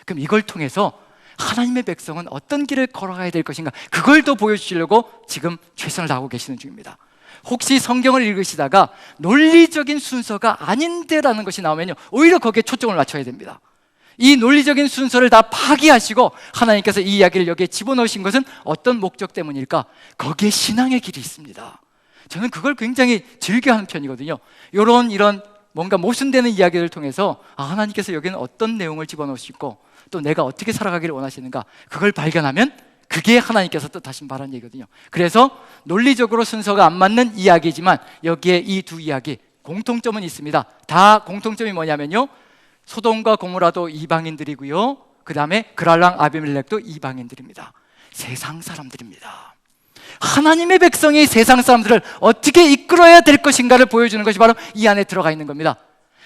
그럼 이걸 통해서 하나님의 백성은 어떤 길을 걸어가야 될 것인가, 그걸 더 보여주시려고 지금 최선을 다하고 계시는 중입니다. 혹시 성경을 읽으시다가 논리적인 순서가 아닌데라는 것이 나오면요, 오히려 거기에 초점을 맞춰야 됩니다. 이 논리적인 순서를 다 파기하시고 하나님께서 이 이야기를 여기에 집어넣으신 것은 어떤 목적 때문일까? 거기에 신앙의 길이 있습니다. 저는 그걸 굉장히 즐겨하는 편이거든요. 이런 뭔가 모순되는 이야기를 통해서 하나님께서 여기는 어떤 내용을 집어넣으시고 또 내가 어떻게 살아가기를 원하시는가, 그걸 발견하면 그게 하나님께서 뜻하신 바라는 얘기거든요. 그래서 논리적으로 순서가 안 맞는 이야기지만 여기에 이 두 이야기 공통점은 있습니다. 다 공통점이 뭐냐면요, 소돔과 고모라도 이방인들이고요, 그 다음에 그랄랑 아비멜렉도 이방인들입니다. 세상 사람들입니다. 하나님의 백성이 세상 사람들을 어떻게 이끌어야 될 것인가를 보여주는 것이 바로 이 안에 들어가 있는 겁니다.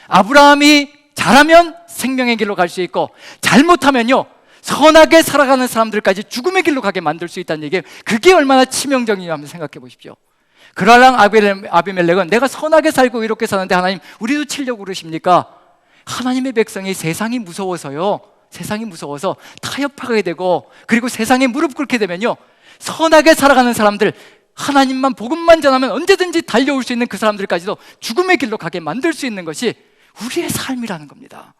아브라함이 잘하면 생명의 길로 갈 수 있고, 잘못하면요 선하게 살아가는 사람들까지 죽음의 길로 가게 만들 수 있다는 얘기예요. 그게 얼마나 치명적이냐 한번 생각해 보십시오. 그랄랑 아비멜렉은 내가 선하게 살고 이렇게 사는데 하나님 우리도 치려고 그러십니까? 하나님의 백성이 세상이 무서워서요, 세상이 무서워서 타협하게 되고, 그리고 세상에 무릎 꿇게 되면요, 선하게 살아가는 사람들, 하나님만 복음만 전하면 언제든지 달려올 수 있는 그 사람들까지도 죽음의 길로 가게 만들 수 있는 것이 우리의 삶이라는 겁니다.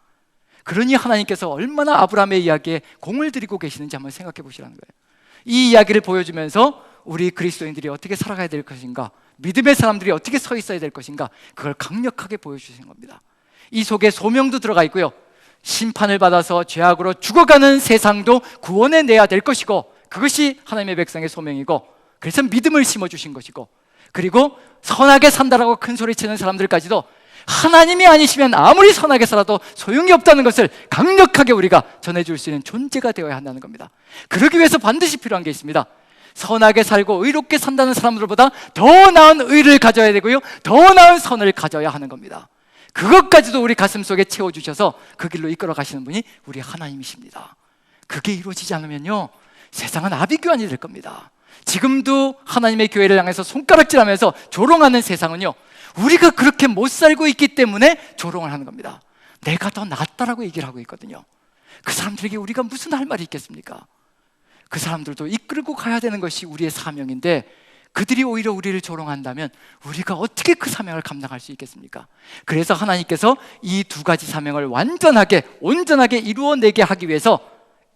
그러니 하나님께서 얼마나 아브라함의 이야기에 공을 들이고 계시는지 한번 생각해 보시라는 거예요. 이 이야기를 보여주면서 우리 그리스도인들이 어떻게 살아가야 될 것인가, 믿음의 사람들이 어떻게 서 있어야 될 것인가, 그걸 강력하게 보여주신 겁니다. 이 속에 소명도 들어가 있고요, 심판을 받아서 죄악으로 죽어가는 세상도 구원해 내야 될 것이고, 그것이 하나님의 백성의 소명이고, 그래서 믿음을 심어주신 것이고, 그리고 선하게 산다라고 큰 소리치는 사람들까지도 하나님이 아니시면 아무리 선하게 살아도 소용이 없다는 것을 강력하게 우리가 전해줄 수 있는 존재가 되어야 한다는 겁니다. 그러기 위해서 반드시 필요한 게 있습니다. 선하게 살고 의롭게 산다는 사람들보다 더 나은 의를 가져야 되고요, 더 나은 선을 가져야 하는 겁니다. 그것까지도 우리 가슴 속에 채워주셔서 그 길로 이끌어 가시는 분이 우리 하나님이십니다. 그게 이루어지지 않으면요, 세상은 아비규환이 될 겁니다. 지금도 하나님의 교회를 향해서 손가락질하면서 조롱하는 세상은요, 우리가 그렇게 못 살고 있기 때문에 조롱을 하는 겁니다. 내가 더 낫다라고 얘기를 하고 있거든요. 그 사람들에게 우리가 무슨 할 말이 있겠습니까? 그 사람들도 이끌고 가야 되는 것이 우리의 사명인데, 그들이 오히려 우리를 조롱한다면 우리가 어떻게 그 사명을 감당할 수 있겠습니까? 그래서 하나님께서 이 두 가지 사명을 완전하게 온전하게 이루어내게 하기 위해서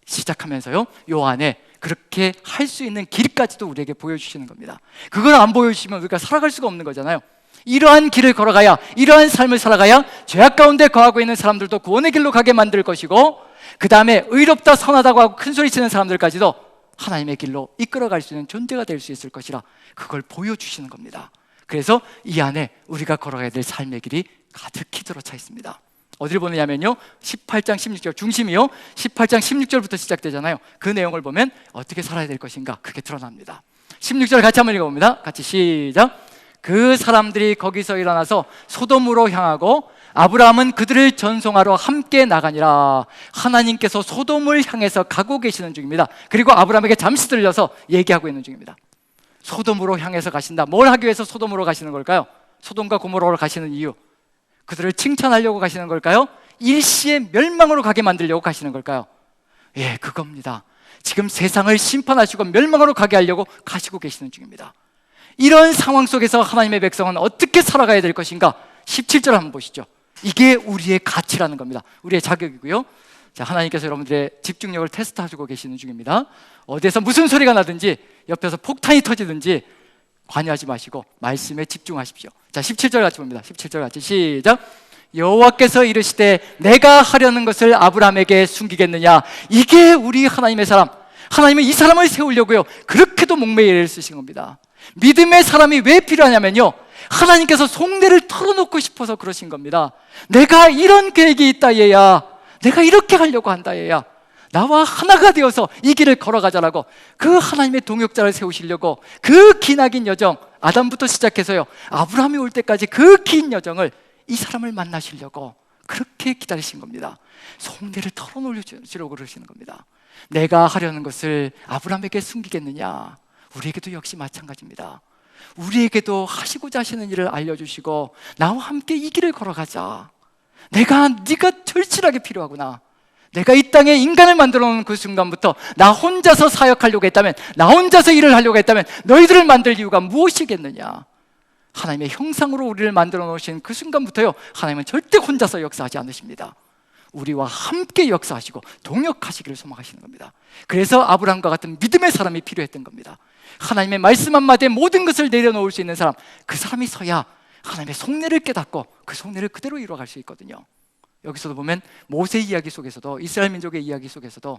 시작하면서요, 요 안에 그렇게 할 수 있는 길까지도 우리에게 보여주시는 겁니다. 그걸 안 보여주시면 우리가 살아갈 수가 없는 거잖아요. 이러한 길을 걸어가야, 이러한 삶을 살아가야 죄악 가운데 거하고 있는 사람들도 구원의 길로 가게 만들 것이고, 그 다음에 의롭다 선하다고 하고 큰 소리 치는 사람들까지도 하나님의 길로 이끌어갈 수 있는 존재가 될 수 있을 것이라, 그걸 보여주시는 겁니다. 그래서 이 안에 우리가 걸어가야 될 삶의 길이 가득히 들어차 있습니다. 어디를 보느냐면요, 18장 16절 중심이요, 18장 16절부터 시작되잖아요. 그 내용을 보면 어떻게 살아야 될 것인가 그게 드러납니다. 16절 같이 한번 읽어봅니다. 같이 시작. 그 사람들이 거기서 일어나서 소돔으로 향하고 아브라함은 그들을 전송하러 함께 나가니라. 하나님께서 소돔을 향해서 가고 계시는 중입니다. 그리고 아브라함에게 잠시 들려서 얘기하고 있는 중입니다. 소돔으로 향해서 가신다. 뭘 하기 위해서 소돔으로 가시는 걸까요? 소돔과 고모라로 가시는 이유, 그들을 칭찬하려고 가시는 걸까요? 일시의 멸망으로 가게 만들려고 가시는 걸까요? 예, 그겁니다. 지금 세상을 심판하시고 멸망으로 가게 하려고 가시고 계시는 중입니다. 이런 상황 속에서 하나님의 백성은 어떻게 살아가야 될 것인가? 17절 한번 보시죠. 이게 우리의 가치라는 겁니다. 우리의 자격이고요. 자, 하나님께서 여러분들의 집중력을 테스트하시고 계시는 중입니다. 어디에서 무슨 소리가 나든지, 옆에서 폭탄이 터지든지 관여하지 마시고 말씀에 집중하십시오. 자, 17절 같이 봅니다. 17절 같이 시작. 여호와께서 이르시되 내가 하려는 것을 아브라함에게 숨기겠느냐. 이게 우리 하나님의 사람, 하나님은 이 사람을 세우려고요 그렇게도 목매일 쓰신 겁니다. 믿음의 사람이 왜 필요하냐면요, 하나님께서 속내를 털어놓고 싶어서 그러신 겁니다. 내가 이런 계획이 있다 얘야, 내가 이렇게 하려고 한다 얘야, 나와 하나가 되어서 이 길을 걸어가자라고 그 하나님의 동역자를 세우시려고 그 기나긴 여정, 아담부터 시작해서요 아브라함이 올 때까지 그 긴 여정을 이 사람을 만나시려고 그렇게 기다리신 겁니다. 속내를 털어놓으시려고 그러시는 겁니다. 내가 하려는 것을 아브라함에게 숨기겠느냐. 우리에게도 역시 마찬가지입니다. 우리에게도 하시고자 하시는 일을 알려주시고 나와 함께 이 길을 걸어가자. 네가 절실하게 필요하구나. 내가 이 땅에 인간을 만들어 놓은 그 순간부터 나 혼자서 사역하려고 했다면, 나 혼자서 일을 하려고 했다면 너희들을 만들 이유가 무엇이겠느냐. 하나님의 형상으로 우리를 만들어 놓으신 그 순간부터요 하나님은 절대 혼자서 역사하지 않으십니다. 우리와 함께 역사하시고 동역하시기를 소망하시는 겁니다. 그래서 아브라함과 같은 믿음의 사람이 필요했던 겁니다. 하나님의 말씀 한마디에 모든 것을 내려놓을 수 있는 사람, 그 사람이 서야 하나님의 속내를 깨닫고 그 속내를 그대로 이루어갈 수 있거든요. 여기서도 보면 모세 이야기 속에서도, 이스라엘 민족의 이야기 속에서도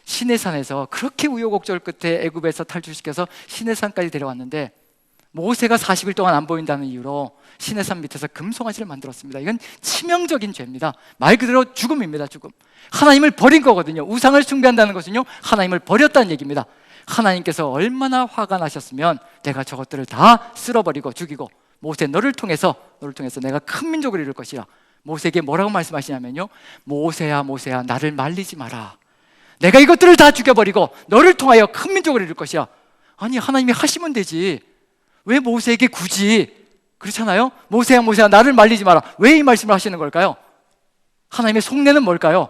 시내산에서 그렇게 우여곡절 끝에 애굽에서 탈출시켜서 시내산까지 데려왔는데, 모세가 40일 동안 안 보인다는 이유로 시내산 밑에서 금송아지를 만들었습니다. 이건 치명적인 죄입니다. 말 그대로 죽음입니다. 죽음. 하나님을 버린 거거든요. 우상을 숭배한다는 것은요 하나님을 버렸다는 얘기입니다. 하나님께서 얼마나 화가 나셨으면 내가 저것들을 다 쓸어버리고 죽이고, 모세 너를 통해서 내가 큰 민족을 이룰 것이라. 모세에게 뭐라고 말씀하시냐면요, 모세야 모세야 나를 말리지 마라. 내가 이것들을 다 죽여버리고 너를 통하여 큰 민족을 이룰 것이야. 아니, 하나님이 하시면 되지 왜 모세에게 굳이, 그렇잖아요? 모세야 모세야 나를 말리지 마라. 왜 이 말씀을 하시는 걸까요? 하나님의 속내는 뭘까요?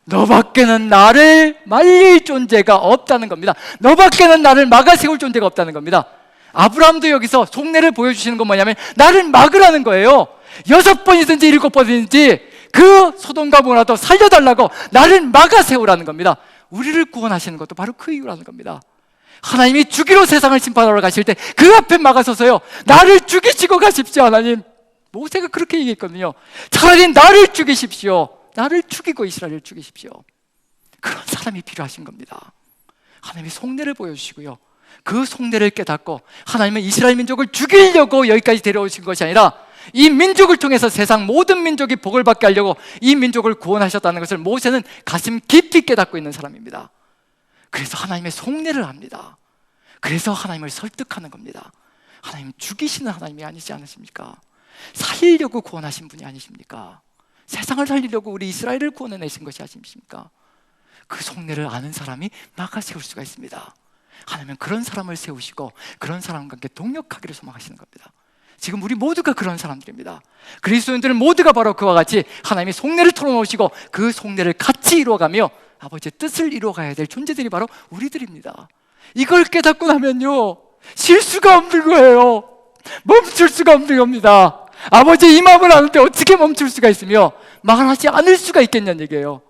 너밖에는 나를 말릴 존재가 없다는 겁니다. 너밖에는 나를 막아 세울 존재가 없다는 겁니다. 아브라함도 여기서 속내를 보여주시는 건 뭐냐면 나를 막으라는 거예요. 6번이든지 7번이든지 그 소돔과 고모라도 살려달라고 나를 막아 세우라는 겁니다. 우리를 구원하시는 것도 바로 그 이유라는 겁니다. 하나님이 죽이로 세상을 심판하러 가실 때 그 앞에 막아서서요 나를 죽이시고 가십시오. 하나님, 모세가 그렇게 얘기했거든요. 차라리 나를 죽이십시오. 나를 죽이고 이스라엘을 죽이십시오. 그런 사람이 필요하신 겁니다. 하나님이 속내를 보여주시고요 그 속내를 깨닫고, 하나님은 이스라엘 민족을 죽이려고 여기까지 데려오신 것이 아니라 이 민족을 통해서 세상 모든 민족이 복을 받게 하려고 이 민족을 구원하셨다는 것을 모세는 가슴 깊이 깨닫고 있는 사람입니다. 그래서 하나님의 속내를 압니다. 그래서 하나님을 설득하는 겁니다. 하나님 죽이시는 하나님이 아니지 않으십니까? 살리려고 구원하신 분이 아니십니까? 세상을 살리려고 우리 이스라엘을 구원해내신 것이 아니십니까? 그 속내를 아는 사람이 막아 세울 수가 있습니다. 하나님은 그런 사람을 세우시고 그런 사람과 함께 동역하기를 소망하시는 겁니다. 지금 우리 모두가 그런 사람들입니다. 그리스도인들은 모두가 바로 그와 같이 하나님의 속내를 털어놓으시고 그 속내를 같이 이루어가며 아버지의 뜻을 이루어가야 될 존재들이 바로 우리들입니다. 이걸 깨닫고 나면요 쉴 수가 없는 거예요. 멈출 수가 없는 겁니다. 아버지의 이 마음을 아는데 어떻게 멈출 수가 있으며 말하지 않을 수가 있겠냐는 얘기예요.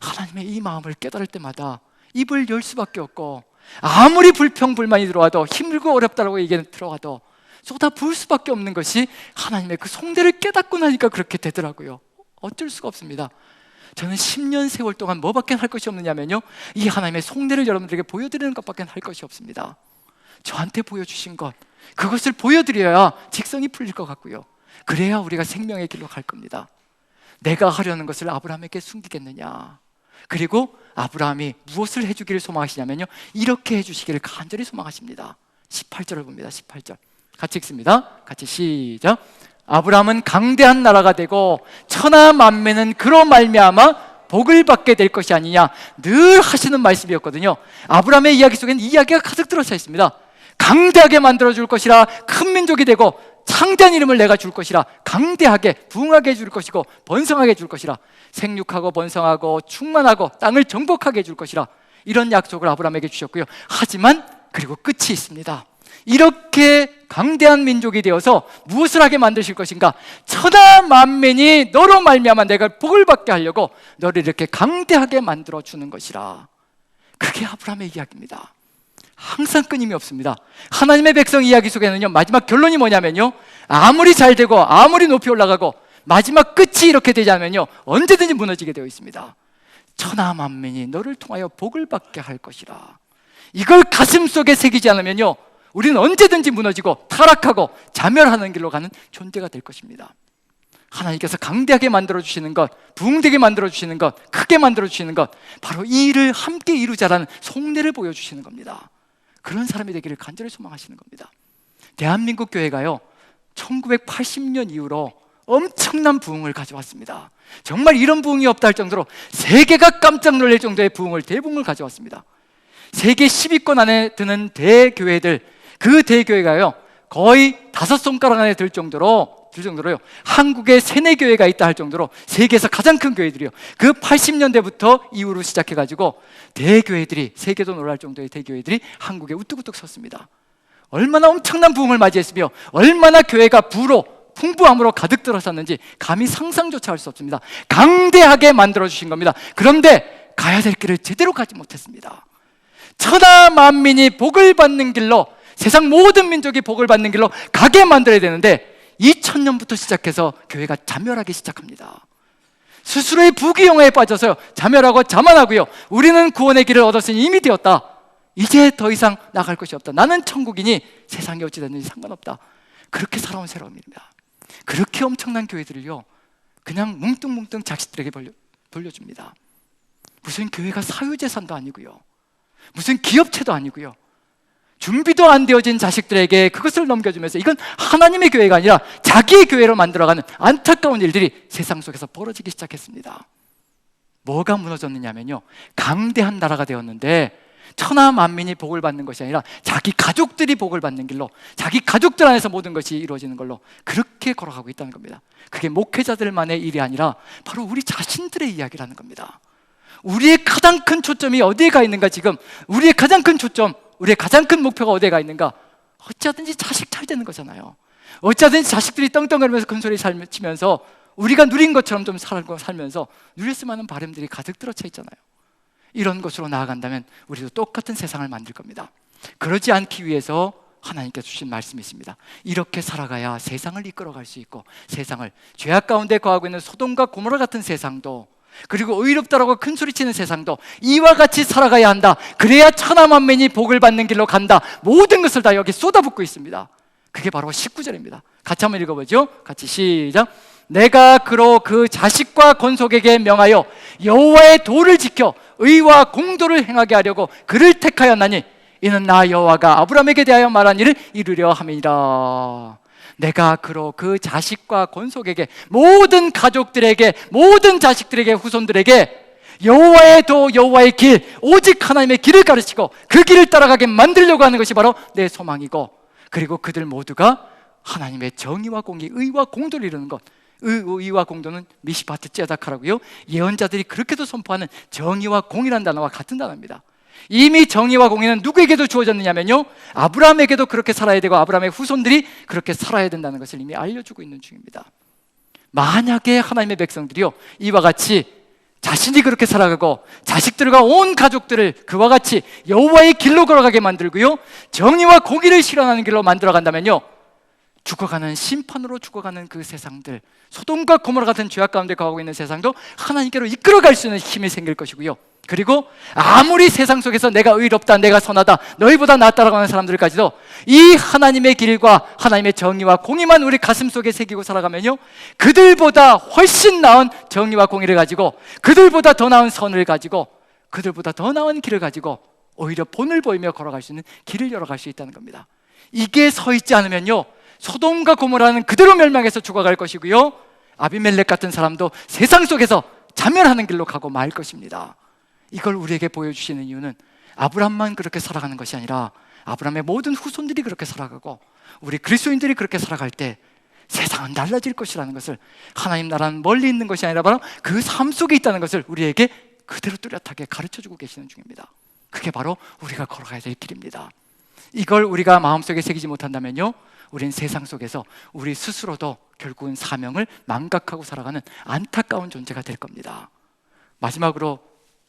하나님의 이 마음을 깨달을 때마다 입을 열 수밖에 없고, 아무리 불평불만이 들어와도 힘들고 어렵다고 얘기는 들어와도 쏟아 부을 수밖에 없는 것이 하나님의 그 속내를 깨닫고 나니까 그렇게 되더라고요. 어쩔 수가 없습니다. 저는 10년 세월 동안 뭐밖에 할 것이 없느냐면요, 이 하나님의 속내를 여러분들에게 보여드리는 것밖에 할 것이 없습니다. 저한테 보여주신 것, 그것을 보여드려야 직성이 풀릴 것 같고요, 그래야 우리가 생명의 길로 갈 겁니다. 내가 하려는 것을 아브라함에게 숨기겠느냐? 그리고 아브라함이 무엇을 해주기를 소망하시냐면요, 이렇게 해주시기를 간절히 소망하십니다. 18절을 봅니다. 18절 같이 읽습니다. 같이 시작. 아브라함은 강대한 나라가 되고 천하 만민은 그로 말미암아 복을 받게 될 것이 아니냐, 늘 하시는 말씀이었거든요. 아브라함의 이야기 속에는 이 이야기가 가득 들어차 있습니다. 강대하게 만들어줄 것이라, 큰 민족이 되고 창대한 이름을 내가 줄 것이라, 강대하게 부흥하게 해줄 것이고 번성하게 해줄 것이라, 생육하고 번성하고 충만하고 땅을 정복하게 해줄 것이라, 이런 약속을 아브라함에게 주셨고요. 하지만 그리고 끝이 있습니다. 이렇게 강대한 민족이 되어서 무엇을 하게 만드실 것인가? 천하 만민이 너로 말미암아 내가 복을 받게 하려고 너를 이렇게 강대하게 만들어 주는 것이라. 그게 아브라함의 이야기입니다. 항상 끊임이 없습니다. 하나님의 백성 이야기 속에는요, 마지막 결론이 뭐냐면요, 아무리 잘 되고 아무리 높이 올라가고 마지막 끝이 이렇게 되지 않으면요, 언제든지 무너지게 되어 있습니다. 천하 만민이 너를 통하여 복을 받게 할 것이라. 이걸 가슴속에 새기지 않으면요, 우리는 언제든지 무너지고 타락하고 자멸하는 길로 가는 존재가 될 것입니다. 하나님께서 강대하게 만들어주시는 것, 부흥되게 만들어주시는 것, 크게 만들어주시는 것, 바로 이 일을 함께 이루자라는 속내를 보여주시는 겁니다. 그런 사람이 되기를 간절히 소망하시는 겁니다. 대한민국 교회가요, 1980년 이후로 엄청난 부흥을 가져왔습니다. 정말 이런 부흥이 없다 할 정도로 세계가 깜짝 놀랄 정도의 부흥을, 대부흥을 가져왔습니다. 세계 10위권 안에 드는 대교회들, 그 대교회가요 거의 5손가락 안에 들 정도로요, 한국에 3-4교회가 있다 할 정도로 세계에서 가장 큰 교회들이요, 그 80년대부터 이후로 시작해가지고 대교회들이, 세계도 놀랄 정도의 대교회들이 한국에 우뚝우뚝 섰습니다. 얼마나 엄청난 부흥을 맞이했으며 얼마나 교회가 부로, 풍부함으로 가득 들어섰는지 감히 상상조차 할 수 없습니다. 강대하게 만들어주신 겁니다. 그런데 가야 될 길을 제대로 가지 못했습니다. 천하 만민이 복을 받는 길로, 세상 모든 민족이 복을 받는 길로 가게 만들어야 되는데 2000년부터 시작해서 교회가 자멸하기 시작합니다. 스스로의 부귀영화에 빠져서 자멸하고 자만하고요, 우리는 구원의 길을 얻었으니 이미 되었다, 이제 더 이상 나갈 것이 없다, 나는 천국이니 세상이 어찌 됐는지 상관없다, 그렇게 살아온 사람입니다. 그렇게 엄청난 교회들을요 그냥 뭉뚱뭉뚱 자식들에게 돌려줍니다. 무슨 교회가 사유재산도 아니고요, 무슨 기업체도 아니고요, 준비도 안 되어진 자식들에게 그것을 넘겨주면서 이건 하나님의 교회가 아니라 자기의 교회로 만들어가는 안타까운 일들이 세상 속에서 벌어지기 시작했습니다. 뭐가 무너졌느냐면요, 강대한 나라가 되었는데 천하 만민이 복을 받는 것이 아니라 자기 가족들이 복을 받는 길로, 자기 가족들 안에서 모든 것이 이루어지는 걸로 그렇게 걸어가고 있다는 겁니다. 그게 목회자들만의 일이 아니라 바로 우리 자신들의 이야기라는 겁니다. 우리의 가장 큰 초점이 어디에 가 있는가? 지금 우리의 가장 큰 초점, 우리의 가장 큰 목표가 어디에 가 있는가? 어찌하든지 자식 잘 되는 거잖아요. 어찌하든지 자식들이 떵떵거리면서 큰소리 치면서 우리가 누린 것처럼 좀 살면서 누렸으면 하는 바람들이 가득 들어차 있잖아요. 이런 것으로 나아간다면 우리도 똑같은 세상을 만들 겁니다. 그러지 않기 위해서 하나님께서 주신 말씀이 있습니다. 이렇게 살아가야 세상을 이끌어갈 수 있고, 세상을, 죄악 가운데 거하고 있는 소돔과 고모라 같은 세상도, 그리고 의롭다라고 큰소리치는 세상도 이와 같이 살아가야 한다. 그래야 천하 만민이 복을 받는 길로 간다. 모든 것을 다 여기 쏟아붓고 있습니다. 그게 바로 19절입니다. 같이 한번 읽어보죠. 같이 시작. 내가 그로 그 자식과 건속에게 명하여 여호와의 도를 지켜 의와 공도를 행하게 하려고 그를 택하였나니 이는 나 여호와가 아브라함에게 대하여 말한 일을 이루려 함이니라. 내가 그로 그 자식과 건속에게, 모든 가족들에게, 모든 자식들에게, 후손들에게 여호와의 도, 여호와의 길, 오직 하나님의 길을 가르치고 그 길을 따라가게 만들려고 하는 것이 바로 내 소망이고, 그리고 그들 모두가 하나님의 정의와 공의, 의와 공도를 이루는 것. 의와 공도는 미시파트 째다카라고요, 예언자들이 그렇게도 선포하는 정의와 공의란 단어와 같은 단어입니다. 이미 정의와 공의는 누구에게도 주어졌느냐면요, 아브라함에게도 그렇게 살아야 되고 아브라함의 후손들이 그렇게 살아야 된다는 것을 이미 알려주고 있는 중입니다. 만약에 하나님의 백성들이요 이와 같이 자신이 그렇게 살아가고 자식들과 온 가족들을 그와 같이 여호와의 길로 걸어가게 만들고요, 정의와 공의를 실현하는 길로 만들어간다면요, 죽어가는, 심판으로 죽어가는 그 세상들, 소돔과 고모라 같은 죄악 가운데 거하고 있는 세상도 하나님께로 이끌어갈 수 있는 힘이 생길 것이고요. 그리고 아무리 세상 속에서 내가 의롭다, 내가 선하다, 너희보다 낫다라고 하는 사람들까지도 이 하나님의 길과 하나님의 정의와 공의만 우리 가슴 속에 새기고 살아가면요, 그들보다 훨씬 나은 정의와 공의를 가지고, 그들보다 더 나은 선을 가지고, 그들보다 더 나은 길을 가지고 오히려 본을 보이며 걸어갈 수 있는 길을 열어갈 수 있다는 겁니다. 이게 서 있지 않으면요, 소돔과 고모라는 그대로 멸망해서 죽어갈 것이고요, 아비멜렉 같은 사람도 세상 속에서 자멸하는 길로 가고 말 것입니다. 이걸 우리에게 보여주시는 이유는 아브라함만 그렇게 살아가는 것이 아니라 아브라함의 모든 후손들이 그렇게 살아가고 우리 그리스도인들이 그렇게 살아갈 때 세상은 달라질 것이라는 것을, 하나님 나라는 멀리 있는 것이 아니라 바로 그 삶 속에 있다는 것을 우리에게 그대로 뚜렷하게 가르쳐주고 계시는 중입니다. 그게 바로 우리가 걸어가야 될 길입니다. 이걸 우리가 마음속에 새기지 못한다면요, 우린 세상 속에서 우리 스스로도 결국은 사명을 망각하고 살아가는 안타까운 존재가 될 겁니다. 마지막으로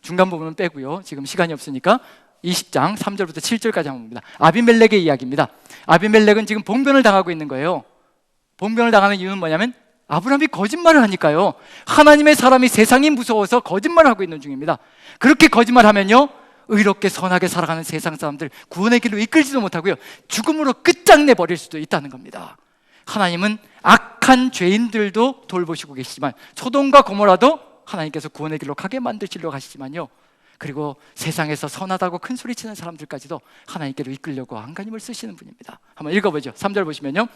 중간 부분은 빼고요, 지금 시간이 없으니까 20장 3절부터 7절까지 한번 봅니다. 아비멜렉의 이야기입니다. 아비멜렉은 지금 봉변을 당하고 있는 거예요. 봉변을 당하는 이유는 뭐냐면 아브라함이 거짓말을 하니까요. 하나님의 사람이 세상이 무서워서 거짓말을 하고 있는 중입니다. 그렇게 거짓말하면요, 의롭게 선하게 살아가는 세상 사람들 구원의 길로 이끌지도 못하고요, 죽음으로 끝장내 버릴 수도 있다는 겁니다. 하나님은 악한 죄인들도 돌보시고 계시지만 소돔과 고모라도 하나님께서 구원의 길로 가게 만드시려고 하시지만요, 그리고 세상에서 선하다고 큰 소리치는 사람들까지도 하나님께로 이끌려고 안간힘을 쓰시는 분입니다. 한번 읽어보죠. 3절 보시면요,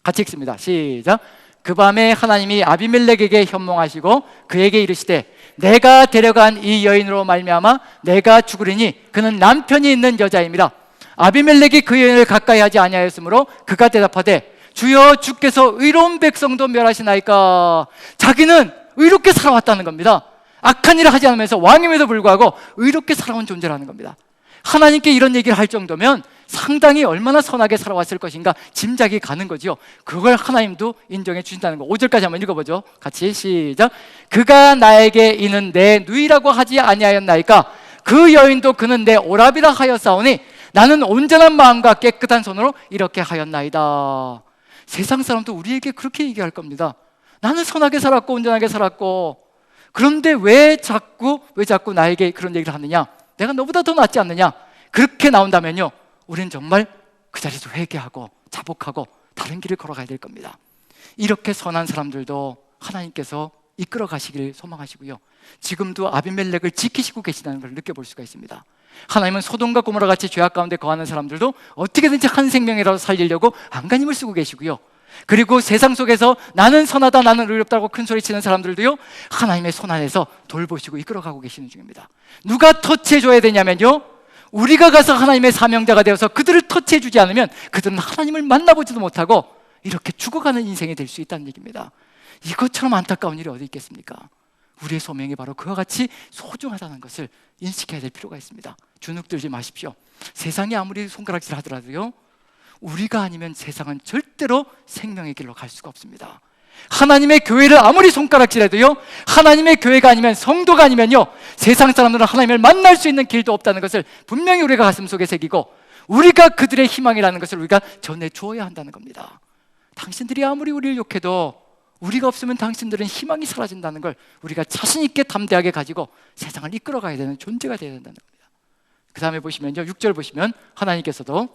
같이 읽습니다. 시작. 그 밤에 하나님이 아비멜렉에게 현몽하시고 그에게 이르시되 내가 데려간 이 여인으로 말미암아 내가 죽으리니 그는 남편이 있는 여자입니다. 아비멜렉이 그 여인을 가까이 하지 아니하였으므로 그가 대답하되 주여 주께서 의로운 백성도 멸하시나이까. 자기는 의롭게 살아왔다는 겁니다. 악한 일을 하지 않으면서 왕임에도 불구하고 의롭게 살아온 존재라는 겁니다. 하나님께 이런 얘기를 할 정도면 상당히 얼마나 선하게 살아왔을 것인가 짐작이 가는 거죠. 그걸 하나님도 인정해 주신다는 거. 5절까지 한번 읽어보죠. 같이 시작. 그가 나에게 이는 내 누이라고 하지 아니하였나이까. 그 여인도 그는 내 오라비라 하였사오니 나는 온전한 마음과 깨끗한 손으로 이렇게 하였나이다. 세상 사람도 우리에게 그렇게 얘기할 겁니다. 나는 선하게 살았고 온전하게 살았고, 그런데 왜 자꾸 나에게 그런 얘기를 하느냐, 내가 너보다 더 낫지 않느냐, 그렇게 나온다면요, 우리는 정말 그 자리에서 회개하고 자복하고 다른 길을 걸어가야 될 겁니다. 이렇게 선한 사람들도 하나님께서 이끌어 가시길 소망하시고요, 지금도 아비멜렉을 지키시고 계시다는 걸 느껴볼 수가 있습니다. 하나님은 소돔과 고모라 같이 죄악 가운데 거하는 사람들도 어떻게든지 한 생명이라도 살리려고 안간힘을 쓰고 계시고요, 그리고 세상 속에서 나는 선하다, 나는 의롭다고 큰 소리 치는 사람들도요, 하나님의 손 안에서 돌보시고 이끌어가고 계시는 중입니다. 누가 터치해줘야 되냐면요, 우리가 가서 하나님의 사명자가 되어서 그들을 터치해주지 않으면 그들은 하나님을 만나보지도 못하고 이렇게 죽어가는 인생이 될 수 있다는 얘기입니다. 이것처럼 안타까운 일이 어디 있겠습니까? 우리의 소명이 바로 그와 같이 소중하다는 것을 인식해야 될 필요가 있습니다. 주눅 들지 마십시오. 세상이 아무리 손가락질 하더라도요, 우리가 아니면 세상은 절대로 생명의 길로 갈 수가 없습니다. 하나님의 교회를 아무리 손가락질해도요, 하나님의 교회가 아니면, 성도가 아니면요, 세상 사람들은 하나님을 만날 수 있는 길도 없다는 것을 분명히 우리가 가슴속에 새기고 우리가 그들의 희망이라는 것을 우리가 전해주어야 한다는 겁니다. 당신들이 아무리 우리를 욕해도 우리가 없으면 당신들은 희망이 사라진다는 걸 우리가 자신 있게 담대하게 가지고 세상을 이끌어가야 되는 존재가 되어야 된다는 겁니다. 그 다음에 보시면요, 6절 보시면 하나님께서도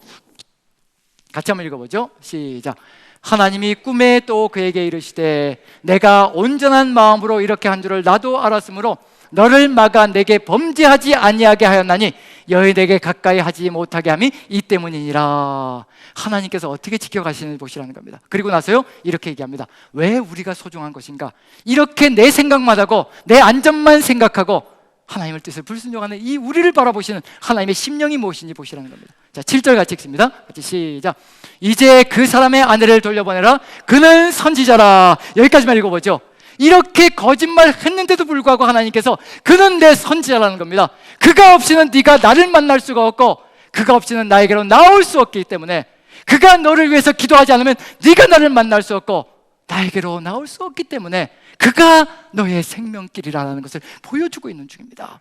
같이 한번 읽어보죠. 시작. 하나님이 꿈에 또 그에게 이르시되 내가 온전한 마음으로 이렇게 한 줄을 나도 알았으므로 너를 막아 내게 범죄하지 아니하게 하였나니 여인에게 가까이 하지 못하게 함이 이 때문이니라. 하나님께서 어떻게 지켜가시는지 보시라는 겁니다. 그리고 나서요, 이렇게 얘기합니다. 왜 우리가 소중한 것인가? 이렇게 내 생각만 하고 내 안전만 생각하고 하나님의 뜻을 불순종하는 이 우리를 바라보시는 하나님의 심령이 무엇인지 보시라는 겁니다. 자, 7절 같이 읽습니다. 같이 시작. 이제 그 사람의 아내를 돌려보내라. 그는 선지자라. 여기까지만 읽어보죠. 이렇게 거짓말 했는데도 불구하고 하나님께서 그는 내 선지자라는 겁니다. 그가 없이는 네가 나를 만날 수가 없고 그가 없이는 나에게로 나올 수 없기 때문에, 그가 너를 위해서 기도하지 않으면 네가 나를 만날 수 없고 나에게로 나올 수 없기 때문에 그가 너의 생명길이라는 것을 보여주고 있는 중입니다.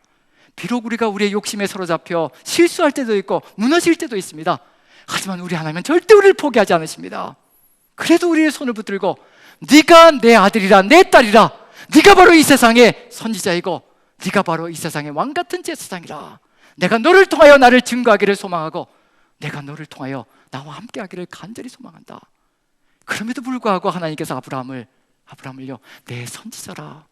비록 우리가 우리의 욕심에 사로잡혀 실수할 때도 있고 무너질 때도 있습니다. 하지만 우리 하나님은 절대 우리를 포기하지 않으십니다. 그래도 우리의 손을 붙들고 네가 내 아들이라 내 딸이라, 네가 바로 이 세상의 선지자이고 네가 바로 이 세상의 왕같은 제사장이라, 내가 너를 통하여 나를 증거하기를 소망하고 내가 너를 통하여 나와 함께하기를 간절히 소망한다. 그럼에도 불구하고 하나님께서 아브라함을요 내 선지자라,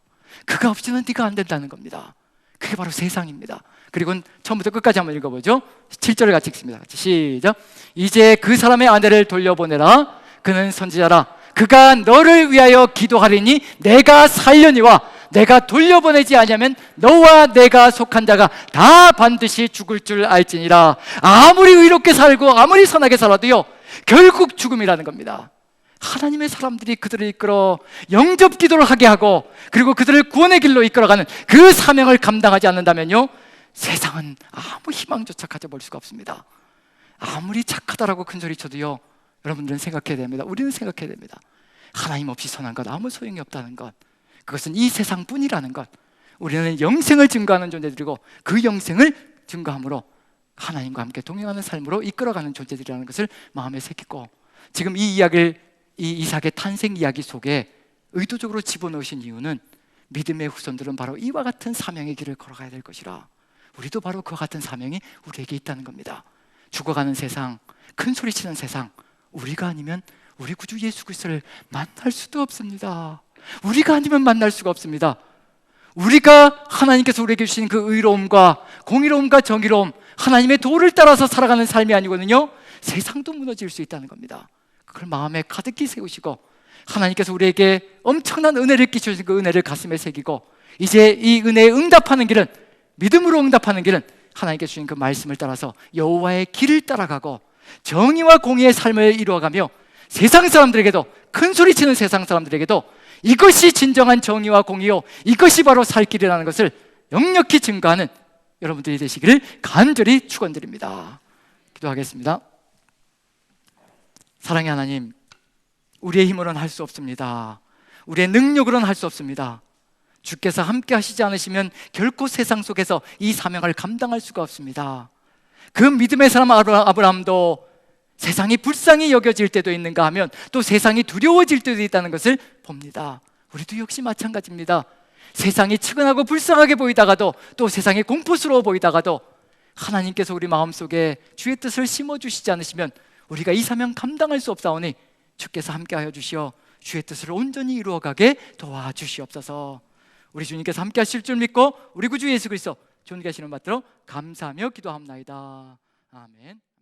그가 없이는 네가 안 된다는 겁니다. 그게 바로 세상입니다. 그리고 처음부터 끝까지 한번 읽어보죠. 7절을 같이 읽습니다. 같이 시작. 이제 그 사람의 아내를 돌려보내라. 그는 선지자라. 그가 너를 위하여 기도하리니 내가 살려니와 내가 돌려보내지 않으면 너와 내가 속한 자가 다 반드시 죽을 줄 알지니라. 아무리 의롭게 살고 아무리 선하게 살아도요 결국 죽음이라는 겁니다. 하나님의 사람들이 그들을 이끌어 영접 기도를 하게 하고 그리고 그들을 구원의 길로 이끌어가는 그 사명을 감당하지 않는다면요 세상은 아무 희망조차 가져볼 수가 없습니다. 아무리 착하다라고 큰소리 쳐도요 여러분들은 생각해야 됩니다. 우리는 생각해야 됩니다. 하나님 없이 선한 것 아무 소용이 없다는 것, 그것은 이 세상뿐이라는 것. 우리는 영생을 증거하는 존재들이고 그 영생을 증거함으로 하나님과 함께 동행하는 삶으로 이끌어가는 존재들이라는 것을 마음에 새기고, 지금 이 이야기를, 이 이삭의 탄생 이야기 속에 의도적으로 집어넣으신 이유는 믿음의 후손들은 바로 이와 같은 사명의 길을 걸어가야 될 것이라, 우리도 바로 그와 같은 사명이 우리에게 있다는 겁니다. 죽어가는 세상, 큰 소리치는 세상, 우리가 아니면 우리 구주 예수 그리스도를 만날 수도 없습니다. 우리가 아니면 만날 수가 없습니다. 우리가 하나님께서 우리에게 주신 그 의로움과 공의로움과 정의로움, 하나님의 도를 따라서 살아가는 삶이 아니거든요 세상도 무너질 수 있다는 겁니다. 그걸 마음에 가득히 세우시고 하나님께서 우리에게 엄청난 은혜를 끼쳐주신 그 은혜를 가슴에 새기고, 이제 이 은혜에 응답하는 길은, 믿음으로 응답하는 길은 하나님께 주신 그 말씀을 따라서 여호와의 길을 따라가고 정의와 공의의 삶을 이루어가며 세상 사람들에게도, 큰 소리치는 세상 사람들에게도 이것이 진정한 정의와 공의요 이것이 바로 살 길이라는 것을 역력히 증거하는 여러분들이 되시기를 간절히 축원드립니다. 기도하겠습니다. 사랑의 하나님, 우리의 힘으로는 할 수 없습니다. 우리의 능력으로는 할 수 없습니다. 주께서 함께 하시지 않으시면 결코 세상 속에서 이 사명을 감당할 수가 없습니다. 그 믿음의 사람 아브라함도 세상이 불쌍히 여겨질 때도 있는가 하면 또 세상이 두려워질 때도 있다는 것을 봅니다. 우리도 역시 마찬가지입니다. 세상이 측은하고 불쌍하게 보이다가도, 또 세상이 공포스러워 보이다가도 하나님께서 우리 마음속에 주의 뜻을 심어주시지 않으시면 우리가 이 사명 감당할 수 없사오니 주께서 함께하여 주시어 주의 뜻을 온전히 이루어가게 도와주시옵소서. 우리 주님께서 함께 하실 줄 믿고 우리 구주 예수 그리스도 존귀하시는 받들어 감사하며 기도합나이다. 아멘.